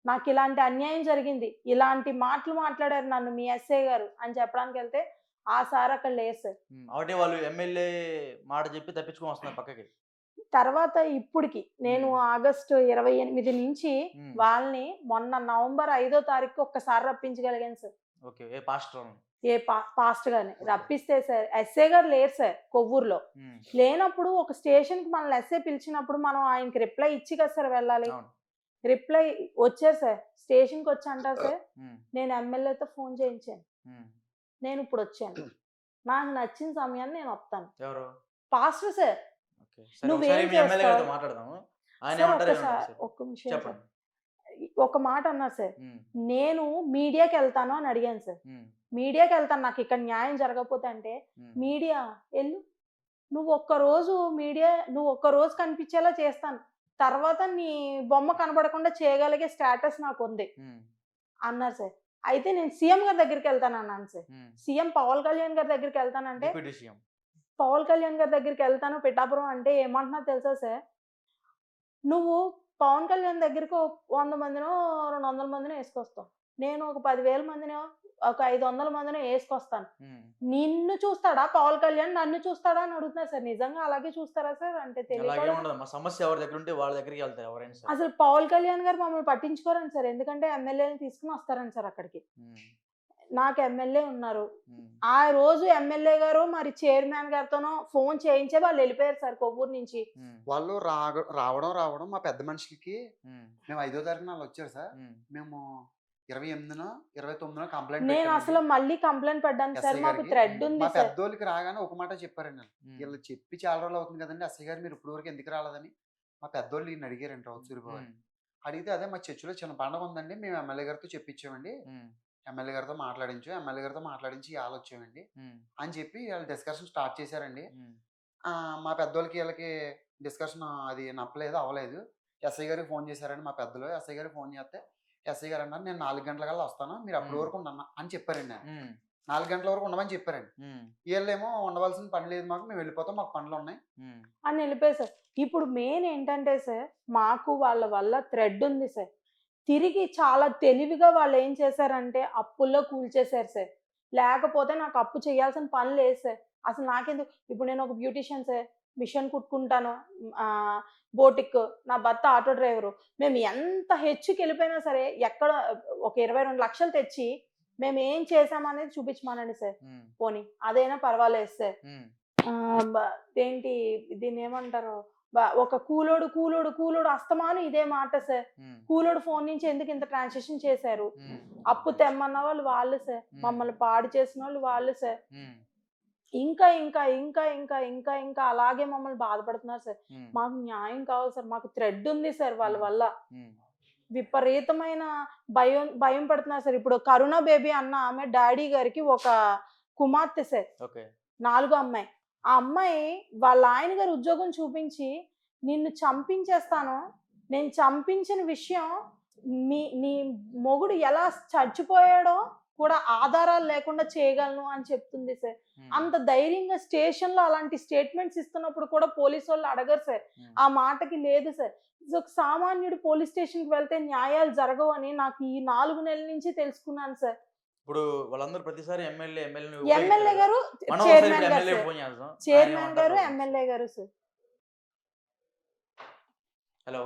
నాకు ఇలాంటి అన్యాయం జరిగింది, ఇలాంటి మాటలు మాట్లాడారు నన్ను మీ ఎస్ఐ గారు అని చెప్పడానికి వెళ్తే ఆ సార్ అక్కడ లేదు సార్. ఒకటి వాళ్ళు ఎమ్మెల్యే మాట చెప్పి తప్పించుకొని వస్తున్నారు పక్కకి. తర్వాత ఇప్పటికి నేను ఆగస్టు 28 నుంచి వాళ్ళని మొన్న నవంబర్ 5వ తారీఖు ఒక్కసారి రప్పించగలిగాను sir. Okay. A pastor? A past గానే రప్పిస్తే సార్, ఎస్ఐ గారు లేరు సార్ కొవ్వూరులో. లేనప్పుడు ఒక స్టేషన్ కి మనల్ని ఎస్ఐ పిలిచినప్పుడు మనం ఆయనకి రిప్లై ఇచ్చి కదా సార్ వెళ్ళాలి. రిప్లై వచ్చారు సార్, స్టేషన్ కి వచ్చి అంటారు సార్, నేను ఎమ్మెల్యేతో ఫోన్ చేయించాను, నేను ఇప్పుడు వచ్చాను, నాకు నచ్చిన సమయాన్ని నేను వస్తాను. ఎవరు? Pastor sir. ఓకే. సరే, నువ్వేం ఒకసారి మీ ఎమ్మెల్యే గారితో చేస్తావు? మాట్లాడదాము. ఆయన సార్ ఏమంటారు ఒక్కసారి ఒక్క నిమిషం సార్. చెప్పండి. ఒక మాట అన్నారు సార్, నేను మీడియాకి వెళ్తాను అని అడిగాను సార్. మీడియాకి వెళ్తాను, నాకు ఇక్కడ న్యాయం జరగకపోతే అంటే, మీడియా వెళ్ళు, నువ్వు ఒక్క రోజు కనిపించేలా చేస్తాను, తర్వాత నీ బొమ్మ కనబడకుండా చేయగలిగే స్టేటస్ నాకు ఉంది అన్నారు సార్. అయితే నేను సీఎం గారి దగ్గరికి వెళ్తాను అన్నాను సార్. సీఎం పవన్ కళ్యాణ్ గారి దగ్గరికి వెళ్తానంటే, డిప్యూటీ సీఎం. పవన్ కళ్యాణ్ గారి దగ్గరికి వెళ్తాను పిఠాపురం అంటే ఏమంటున్నా తెలుసా సార్, నువ్వు పవన్ కళ్యాణ్ దగ్గరికి 100 మందినో 200 మందినో వేసుకొస్తావు, నేను ఒక 10,000 మందినో ఒక 500 మందినో వేసుకొస్తాను, నిన్ను చూస్తాడా పవన్ కళ్యాణ్, నన్ను చూస్తాడా అని అడుగుతున్నా సార్. నిజంగా అలాగే చూస్తారా సార్ అంటే అలాగే తెలియదు. ఉండదు. మా సమస్య ఎవరి దగ్గర ఉంటే వాళ్ళ దగ్గరికి వెళ్తారు ఎవరైనా సరే. అసలు పవన్ కళ్యాణ్ గారు మమ్మల్ని పట్టించుకోరండి సార్, ఎందుకంటే ఎమ్మెల్యేని తీసుకుని వస్తారండి సార్ అక్కడికి. నాకు ఎమ్మెల్యే ఉన్నారు, ఆ రోజు ఎమ్మెల్యే గారు మరి చైర్మన్ గారితోనో ఫోన్ చేయించే వాళ్ళు వెళ్ళిపోయారు సార్ కొవ్వూరు నుంచి. వాళ్ళు రావడం మా పెద్ద మనుషులకి మేము 5వ తారీఖున వాళ్ళు వచ్చారు సార్. మేము 28నో 29నో కంప్లైంట్ నేను అసలు మళ్ళీ కంప్లైంట్ పెట్టాను సార్, మాకు థ్రెడ్ ఉంది మా సార్. పెద్దోళ్ళకి రాగానే ఒక మాట చెప్పారండి, వీళ్ళు చెప్పి చాలా రోజులు అవుతుంది కదండి ఎస్ఐ గారు, మీరు ఇప్పుడు వరకు ఎందుకు రాలేదని మా పెద్దోళ్ళు ఈయన అడిగారంట. సూర్యబాబు అడిగితే, అదే మా చర్చిలో చిన్న పండుగ ఉందండి, మేము ఎమ్మెల్యే గారితో చెప్పించామండి, ఎమ్మెల్యే గారితో మాట్లాడించి వాళ్ళు వచ్చామండి అని చెప్పి వాళ్ళు డిస్కషన్ స్టార్ట్ చేశారండి. మా పెద్దోళ్ళకి వీళ్ళకి డిస్కషన్ అది నప్పలేదు, అవ్వలేదు. ఎస్ఐ గారికి ఫోన్ చేశారండి మా పెద్దలు. ఎస్ఐ గారికి ఫోన్ చేస్తే ఎస్ఐ గారు అన్నారు, నేను 4 గంటల కల్లా వస్తాను, మీరు అప్పటి వరకు ఉండన్నా అని చెప్పారండి. 4 గంటల వరకు ఉండమని చెప్పారండి. వీళ్ళేమో ఉండవలసిన పని లేదు మాకు, మేము వెళ్ళిపోతాం, మాకు పనులు ఉన్నాయి. అని వెళ్ళిపోయారు సార్. ఇప్పుడు మెయిన్ ఏంటంటే సార్, మాకు వాళ్ళ వల్ల థ్రెడ్ ఉంది సార్. తిరిగి చాలా తెలివిగా వాళ్ళు ఏం చేశారంటే అప్పుల్లో కూల్చేశారు సార్. లేకపోతే నాకు అప్పు చేయాల్సిన పని లేదు సార్. అసలు నాకెందుకు, ఇప్పుడు నేను ఒక బ్యూటీషియన్ సార్, మిషన్ కుట్టుకుంటాను, బోటిక్, నా భర్త ఆటో డ్రైవరు. మేము ఎంత హెచ్చుకి వెళ్ళిపోయినా సరే, ఎక్కడ ఒక 22 లక్షలు తెచ్చి మేము ఏం చేసామనేది చూపించమనండి సార్. పోనీ అదైనా పర్వాలేదు సార్. ఏంటి దీన్ని ఏమంటారు, ఒక కూలోడు అస్తమాను ఇదే మాట సార్. కూలోడు ఫోన్ నుంచి ఎందుకు ఇంత ట్రాన్సాక్షన్ చేశారు, అప్పు తెమ్మన్న వాళ్ళు సార్, మమ్మల్ని పాడు చేసిన వాళ్ళు సార్. ఇంకా ఇంకా ఇంకా ఇంకా ఇంకా ఇంకా అలాగే మమ్మల్ని బాధపడుతున్నారు సార్. మాకు న్యాయం కావాలి సార్. మాకు థ్రెడ్ ఉంది సార్ వాళ్ళ వల్ల. విపరీతమైన భయం పడుతున్నారు సార్. ఇప్పుడు కరుణ బేబీ అన్న ఆమె డాడీ గారికి ఒక కుమార్తె సార్, 4వ అమ్మాయి. ఆ అమ్మాయి వాళ్ళ ఆయన గారు ఉద్యోగం చూపించి, నిన్ను చంపించేస్తాను, నేను చంపించిన విషయం నీ మొగుడు ఎలా చచ్చిపోయాడో కూడా ఆధారాలు లేకుండా చేయగలను అని చెప్తుంది సార్. అంత ధైర్యంగా స్టేషన్ లో అలాంటి స్టేట్మెంట్స్ ఇస్తున్నప్పుడు కూడా పోలీసు వాళ్ళు అడగరు సార్. ఆ మాటకి లేదు సార్. ఒక సామాన్యుడు పోలీస్ స్టేషన్ కి వెళ్తే న్యాయాలు జరగవు అని నాకు ఈ 4 నెలల నుంచి తెలుసుకున్నాను సార్. ఇప్పుడు వాళ్ళందరూ ప్రతిసారి ఎమ్మెల్యే గారు, చైర్మన్ గారు, ఎమ్మెల్యే గారు సార్. హలో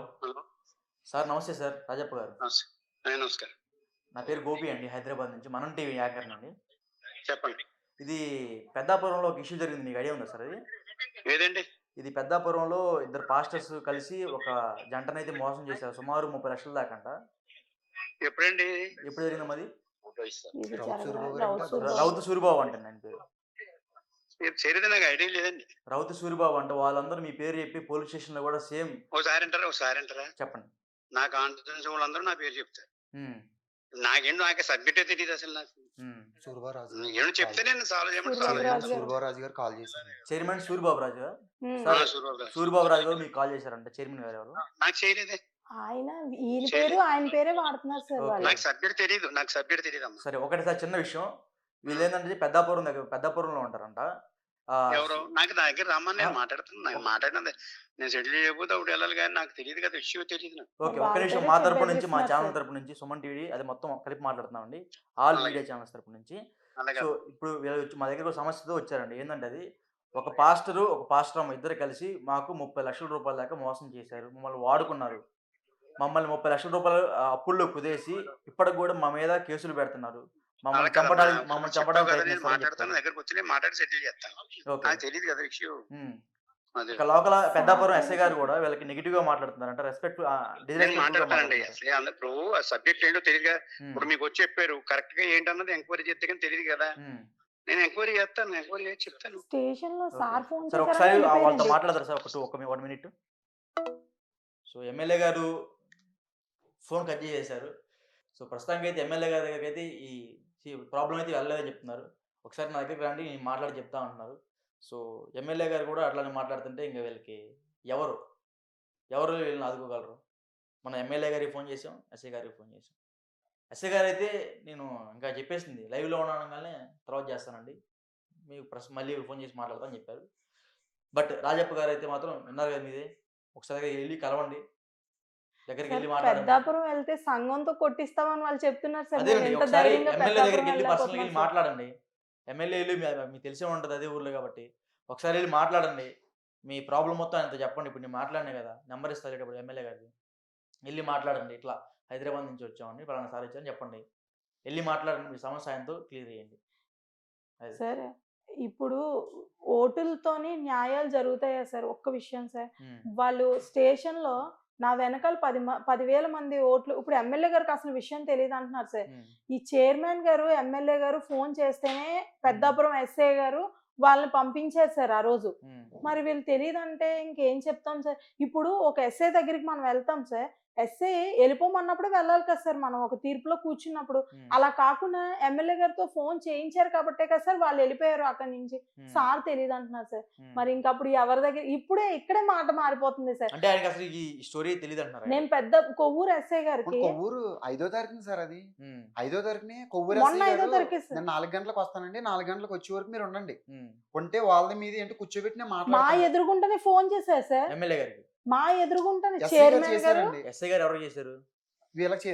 సార్, నమస్తే సార్, రాజప్ప గారు. నమస్కారం. నా పేరు గోపి అండి, హైదరాబాద్ నుంచి, మనం టీవీ యాంకర్ అండి. చెప్పండి. ఇది పెద్దాపురంలో ఒక ఇష్యూ జరిగింది, మీకు ఐడియా ఉందా సార్? అది ఏదండి? ఇది పెద్దాపురంలో 2 పాస్టర్స్ కలిసి ఒక జంటనైతే మోసం చేశారు, సుమారు 30 లక్షల దాకంట. ఎప్పుడండి? ఎప్పుడు జరిగింది అది? రౌతు రౌతు సూరిబాబు అంటే ఆయన పేరు. నాకు ఐడియా లేదండి. రౌతు సూరిబాబు అంటే వాళ్ళందరూ మీ పేరు చెప్పి పోలీస్ స్టేషన్ లో కూడా సేమ్. ఒకసారి అంటారా? చెప్పండి. నా కాన్ఫిడెన్స్ వాళ్ళందరూ నా పేరు చెప్తారు. నాకే సబ్జెక్టే తెలియదు అసలు. నాకు ఏమో చెప్తే నేను సూరిబాబు గారు కాల్ చేశారు. చైర్మన్ సూరిబాబు రాజు గారు. సూరిబాబు రాజు గారు మీకు కాల్ చేశారంట, చైర్మన్ గారు ఎవరు? నాకు చేయలేదే. ఆయన పేరే వాడుతున్నారు సార్. నాకు సబ్జెక్ట్ తెలియదు. సరే, ఒకటి సార్ చిన్న విషయం. వీళ్ళు ఏంటంటే పెద్దాపురంలో ఉంటారంట. ఎవరు? నాకు నా దగ్గర రమ్మని నేను మాట్లాడుతున్నాను. నేను సెటిల్ చేయకపోతే ఒకటి వెళ్ళాలి, కానీ నాకు తెలియదు కదా, విషయం తెలియదు. ఓకే, ఒక నిమిషం. మా తరపు నుంచి, మా ఛానల్ తరపు నుంచి, సుమన్ టీవీ అది మొత్తం కలిపి మాట్లాడుతున్నామండి, ఆల్ మీడియా ఛానల్స్ తరపు నుంచి. సో ఇప్పుడు వీళ్ళు మా దగ్గర ఒక సమస్యతో వచ్చారండి. ఏంటంటే అది ఒక పాస్టర్ అమ్మ ఇద్దరు కలిసి మాకు 30 లక్షల రూపాయల దాకా మోసం చేశారు, మమ్మల్ని వాడుకున్నారు. మమ్మల్ని 30 లక్షల రూపాయలు అప్పుల్లో కుదేసి ఇప్పటికి కూడా మా మీద కేసులు పెడుతున్నారు. మమ్మల్ని చంపడానికి లోకల్ పెద్దాపురం ఎస్ఐ గారు కూడా వీళ్ళకి నెగిటివ్ గా మాట్లాడుతున్నారంట. రెస్పెక్ట్ మాట్లాడతానండి. ఇప్పుడు సబ్జెక్ట్ ఏంటో తెలియదు కదా. ఇప్పుడు మీకు వచ్చి చెప్పారు, కరెక్ట్ గా ఏంటన్నది ఎంక్వైరీ చేస్తే కానీ తెలియదు కదా. నేను ఎంక్వైరీ చేస్తాను, ఎంక్వైరీ చేసి చెప్తాను. స్టేషన్ లో సార్ ఫోన్ సార్ ఒకసారి వాళ్ళతో మాట్లాడతారు సార్, ఒక 1 మినిట్. సో ఎమ్మెల్యే గారు ఫోన్ కట్ చేశారు. సో ప్రస్తుతానికి అయితే ఎమ్మెల్యే గారి దగ్గరికి అయితే ఈ ప్రాబ్లం అయితే వెళ్ళలేదని చెప్తున్నారు. ఒకసారి నా దగ్గరికి రండి, నేను మాట్లాడి చెప్తా అంటున్నారు. సో ఎమ్మెల్యే గారు కూడా అట్లానే మాట్లాడుతుంటే ఇంకా వీళ్ళకి ఎవరు వీళ్ళని ఆదుకోగలరు? మన ఎమ్మెల్యే గారికి ఫోన్ చేసాం, ఎస్ఐ గారికి ఫోన్ చేసాం. ఎస్ఐ గారు అయితే నేను ఇంకా చెప్పేసింది, లైవ్లో ఉండగానే తర్వాత చేస్తానండి, మీకు మళ్ళీ ఫోన్ చేసి మాట్లాడతానని చెప్పారు. బట్ రాజప్ప గారు అయితే మాత్రం విన్నారు కదా మీదే, ఒకసారి వెళ్ళి కలవండి, దగ్గరికి వెళ్ళి మాట్లాడండి. పెద్దాపురం వెళ్తే సంఘంతో కొట్టిస్తామని వాళ్ళు చెప్తున్నారు సార్. ఒకసారి ఎమ్మెల్యే దగ్గరికి వెళ్ళి పర్సనల్గా వెళ్ళి మాట్లాడండి. ఎమ్మెల్యేలు మీకు తెలిసే ఉంటుంది అదే ఊర్లో కాబట్టి, ఒకసారి వెళ్ళి మాట్లాడండి. మీ ప్రాబ్లం మొత్తం ఆయనతో చెప్పండి. ఇప్పుడు నేను మాట్లాడినా కదా, నెంబర్ ఇస్తారు ఇప్పుడు ఎమ్మెల్యే గారికి, వెళ్ళి మాట్లాడండి. ఇట్లా హైదరాబాద్ నుంచి వచ్చామండి, పలానా సార్ వచ్చారని చెప్పండి. వెళ్ళి మాట్లాడండి, మీ సమస్య ఆయనతో క్లియర్ చేయండి. సరే, ఇప్పుడు ఓటులతోని న్యాయాలు జరుగుతాయా సార్? ఒక్క విషయం సార్, వాళ్ళు స్టేషన్లో నా వెనకాల 10,000 మంది ఓట్లు, ఇప్పుడు ఎమ్మెల్యే గారికి అసలు విషయం తెలియదు అంటున్నారు సార్. ఈ చైర్మన్ గారు, ఎమ్మెల్యే గారు ఫోన్ చేస్తేనే పెద్దాపురం ఎస్ఐ గారు వాళ్ళని పంపించారు సార్ ఆ రోజు. మరి వీళ్ళు తెలియదు అంటే ఇంకేం చెప్తాం సార్? ఇప్పుడు ఒక ఎస్ఐ దగ్గరికి మనం వెళ్తాం సార్, ఎస్ఐ వెళ్ళిపోమన్నప్పుడు వెళ్ళాలి కదా సార్, మనం ఒక తీర్పులో కూర్చున్నప్పుడు. అలా కాకుండా ఎమ్మెల్యే గారితో ఫోన్ చేయించారు కాబట్టే కదా సార్ వాళ్ళు వెళ్ళిపోయారు అక్కడి నుంచి. సార్ తెలియదు అంటున్నారు సార్. మరి ఇంకప్పుడు ఎవరి దగ్గర ఇక్కడే మాట మారిపోతుంది సార్. అంటే ఆయనకి అసలు ఈ స్టోరీ తెలియదు అంటున్నారు. నేను పెద్ద కొవ్వూరు ఎస్ఐ గారికి కొవ్వూరు 5వ తారీఖున సార్, అది 5వ తారీఖుని కొవ్వూరు మొన్న ఎస్ఐ 5వ గారు, తారీఖే సార్. నేను 4 గంటలకు వస్తానండి, 4 గంటలకు వచ్చే వరకు మీరు ఉండండి, ఉంటే వాళ్ళది మీది అంటే కూర్చోబెట్టి నేను మా మాట్లాడతాను. ఎదురుగుంటనే ఫోన్ చేశారు సార్. ఎమ్మెల్యే గారికి మా ఎదురుగుంటనే ఎస్ఐ గారు చైర్మన్ గారు చేశారండి, ఎస్ఐ గారు ఎవరు చేశారు? వీళ్ళకి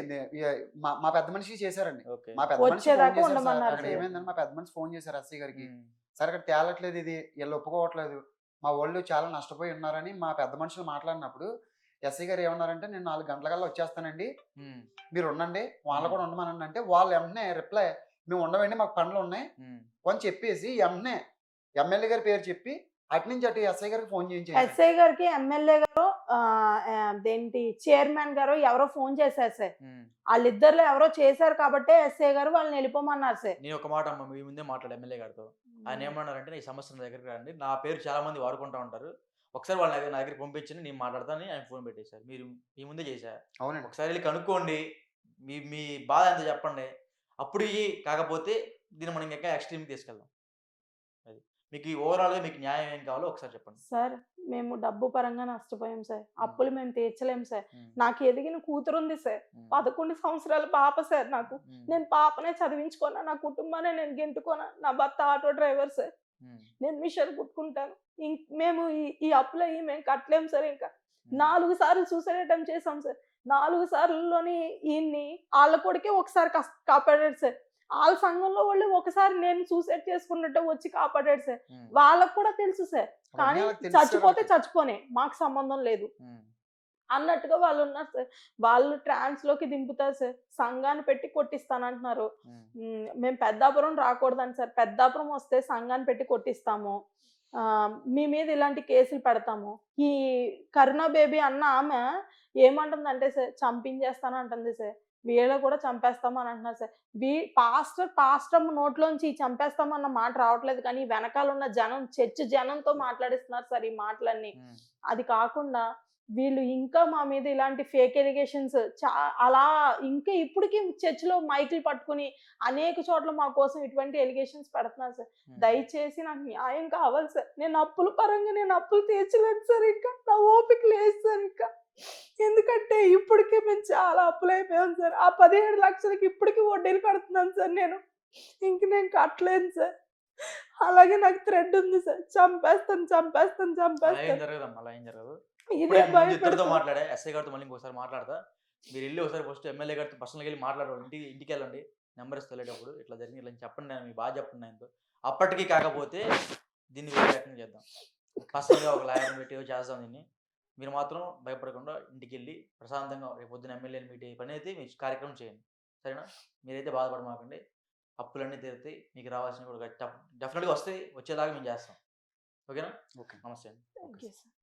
మా పెద్ద మనిషికి చేశారండి. ఓకే. మా పెద్ద మనిషి వచ్చేదాకా ఫోన్ చేశారు సార్. ఉండమన్నారు అక్కడ సార్. ఏమైందని మా పెద్ద మనిషి ఫోన్ చేశారు ఎస్ఐ గారికి, సార్ అక్కడ తేలట్లేదు, ఇది వీళ్ళు ఒప్పుకోవట్లేదు, మా వాళ్ళు చాలా నష్టపోయి ఉన్నారని మా పెద్ద మనుషులు మాట్లాడినప్పుడు ఎస్ఐ గారు ఏమన్నారంటే, నేను 4 గంటలకల్లా వచ్చేస్తానండి, మీరు ఉండండి, వాళ్ళు కూడా ఉండమనండి అంటే, వాళ్ళు వెంటనే రిప్లై, మేము ఉండవండి, మాకు పనులు ఉన్నాయి అని చెప్పేసి వెంటనే ఎమ్మెల్యే గారి పేరు చెప్పి అటు నుంచి అటు ఎస్ఐ గారికి ఫోన్ చేయించారు. ఎస్ఐ గారికి ఎమ్మెల్యే గారు దేంటి చైర్మన్ గారు ఎవరో ఫోన్ చేశారు సార్. వాళ్ళిద్దరిలో ఎవరో చేశారు కాబట్టి ఎస్ఐ గారు వాళ్ళని వెళ్ళిపోమన్నారు సార్. నేను ఒక మాట అమ్మ మీ ముందే మాట్లాడు ఎమ్మెల్యే గారితో. ఆయన ఏమన్నారంటే, ఈ సమస్య నా దగ్గరికి రండి, నా పేరు చాలా మంది వాడుకుంటా ఉంటారు, ఒకసారి వాళ్ళ నా దగ్గర పంపించండి, నేను మాట్లాడతానని ఆయన ఫోన్ పెట్టేశారు. మీరు మీ ముందే చేశారు. అవునండి. ఒకసారి వెళ్ళి కనుక్కోండి, మీ మీ బాధ ఎంత చెప్పండి, అప్పుడు కాకపోతే దీన్ని మనం ఇంకా ఎక్స్ట్రీమ్కి తీసుకెళ్దాం. అది మీకు ఓవరాల్గా మీకు న్యాయం ఏం కావాలో ఒకసారి చెప్పండి సార్. మేము డబ్బు పరంగా నష్టపోయాం సార్, అప్పులు మేము తీర్చలేము సార్. నాకు ఎదిగిన కూతురు ఉంది సార్, 11 సంవత్సరాల పాప సార్. నాకు నేను పాపనే చదివించుకోనా, నా కుటుంబాన్ని నేను గెంటుకోనా, నా భర్త ఆటో డ్రైవర్ సార్, నేను మిషన్ కుట్టుకుంటాను. మేము ఈ అప్పులు అయ్యి మేము కట్టలేము సార్. ఇంకా 4 సార్లు సూసైడ్ అటెంప్ట్ చేసాం సార్. 4 సార్లులోని ఈయన్ని వాళ్ళ కొడుకే ఒకసారి కాపాడాడు సార్. వాళ్ళ సంఘంలో వాళ్ళు ఒకసారి నేను సూసైడ్ చేసుకున్నట్టు వచ్చి కాపాడాడు సార్. వాళ్ళకు కూడా తెలుసు సార్, కానీ చచ్చిపోతే చచ్చిపోనే, మాకు సంబంధం లేదు అన్నట్టుగా వాళ్ళు ఉన్నారు సార్. వాళ్ళు ట్రాన్స్ లోకి దింపుతారు సార్, సంఘాన్ని పెట్టి కొట్టిస్తానంటున్నారు. మేము పెద్దాపురం రాకూడదని సార్, పెద్దాపురం వస్తే సంఘాన్ని పెట్టి కొట్టిస్తాము, మీ మీద ఇలాంటి కేసులు పెడతాము. ఈ కరుణా బేబీ అన్న ఆమె ఏమంటుందంటే సార్, చంపించేస్తాను అంటుంది సార్, వీళ్ళు కూడా చంపేస్తాము అని అంటున్నారు సార్. పాస్టర్ నోట్లోంచి చంపేస్తామన్న మాట రావట్లేదు, కానీ వెనకాల ఉన్న జనం, చర్చ్ జనంతో మాట్లాడిస్తున్నారు సార్ ఈ మాటలన్నీ. అది కాకుండా వీళ్ళు ఇంకా మా మీద ఇలాంటి ఫేక్ ఎలిగేషన్స్ అలా ఇంకా ఇప్పటికీ చర్చిలో మైకులు పట్టుకుని అనేక చోట్ల మా కోసం ఇటువంటి ఎలిగేషన్స్ పెడుతున్నారు సార్. దయచేసి నాకు న్యాయం కావాలి సార్. నేను అప్పుల పరంగా నేను అప్పులు తీర్చలేదు సార్, ఇంకా నా ఓపిక లేదు సార్ ఇంకా. ఎందుకంటే ఇప్పటికే మేము చాలా అప్పులు అయిపోయాం సార్. ఆ 17 లక్షలకి ఇప్పటికీ వడ్డీలు కడుతున్నాను సార్ నేను. ఇంక నేను కట్టలేను సార్. అలాగే నాకు థ్రెడ్ ఉంది సార్, చంపేస్తాను. అలా ఏం జరగదు. ఇదే ఇద్దరితో మాట్లాడా ఎస్ఐ గారితో, మళ్ళీ ఇంకోసారి మాట్లాడతా. మీరు వెళ్ళి ఒకసారి ఫస్ట్ ఎమ్మెల్యే గారితో పర్సనల్గా వెళ్ళి మాట్లాడండి, ఇంటికి వెళ్ళండి, నెంబర్ ఇస్తే వెళ్ళేటప్పుడు ఇట్లా జరిగింది ఇలా చెప్పండి, మీ బాగా చెప్పండి ఆయనతో. అప్పటికి కాకపోతే దీన్ని వేరే రకంగా చేద్దాం, పర్సనల్గా ఒక లాయర్ని పెట్టి చేద్దాం దీన్ని. మీరు మాత్రం భయపడకుండా ఇంటికి వెళ్ళి ప్రశాంతంగా రేపు పొద్దున ఎమ్మెల్యేని మీట్ అయ్యే పని అయితే మీరు కార్యక్రమం చేయండి, సరేనా? మీరైతే బాధపడమాకండి, అప్పులన్నీ తీరుతాయి, మీకు రావాల్సిన కూడా డెఫినెట్గా వస్తాయి, వచ్చేలాగా మేము చేస్తాం, ఓకేనా? ఓకే. నమస్తే అండి. Okay sir.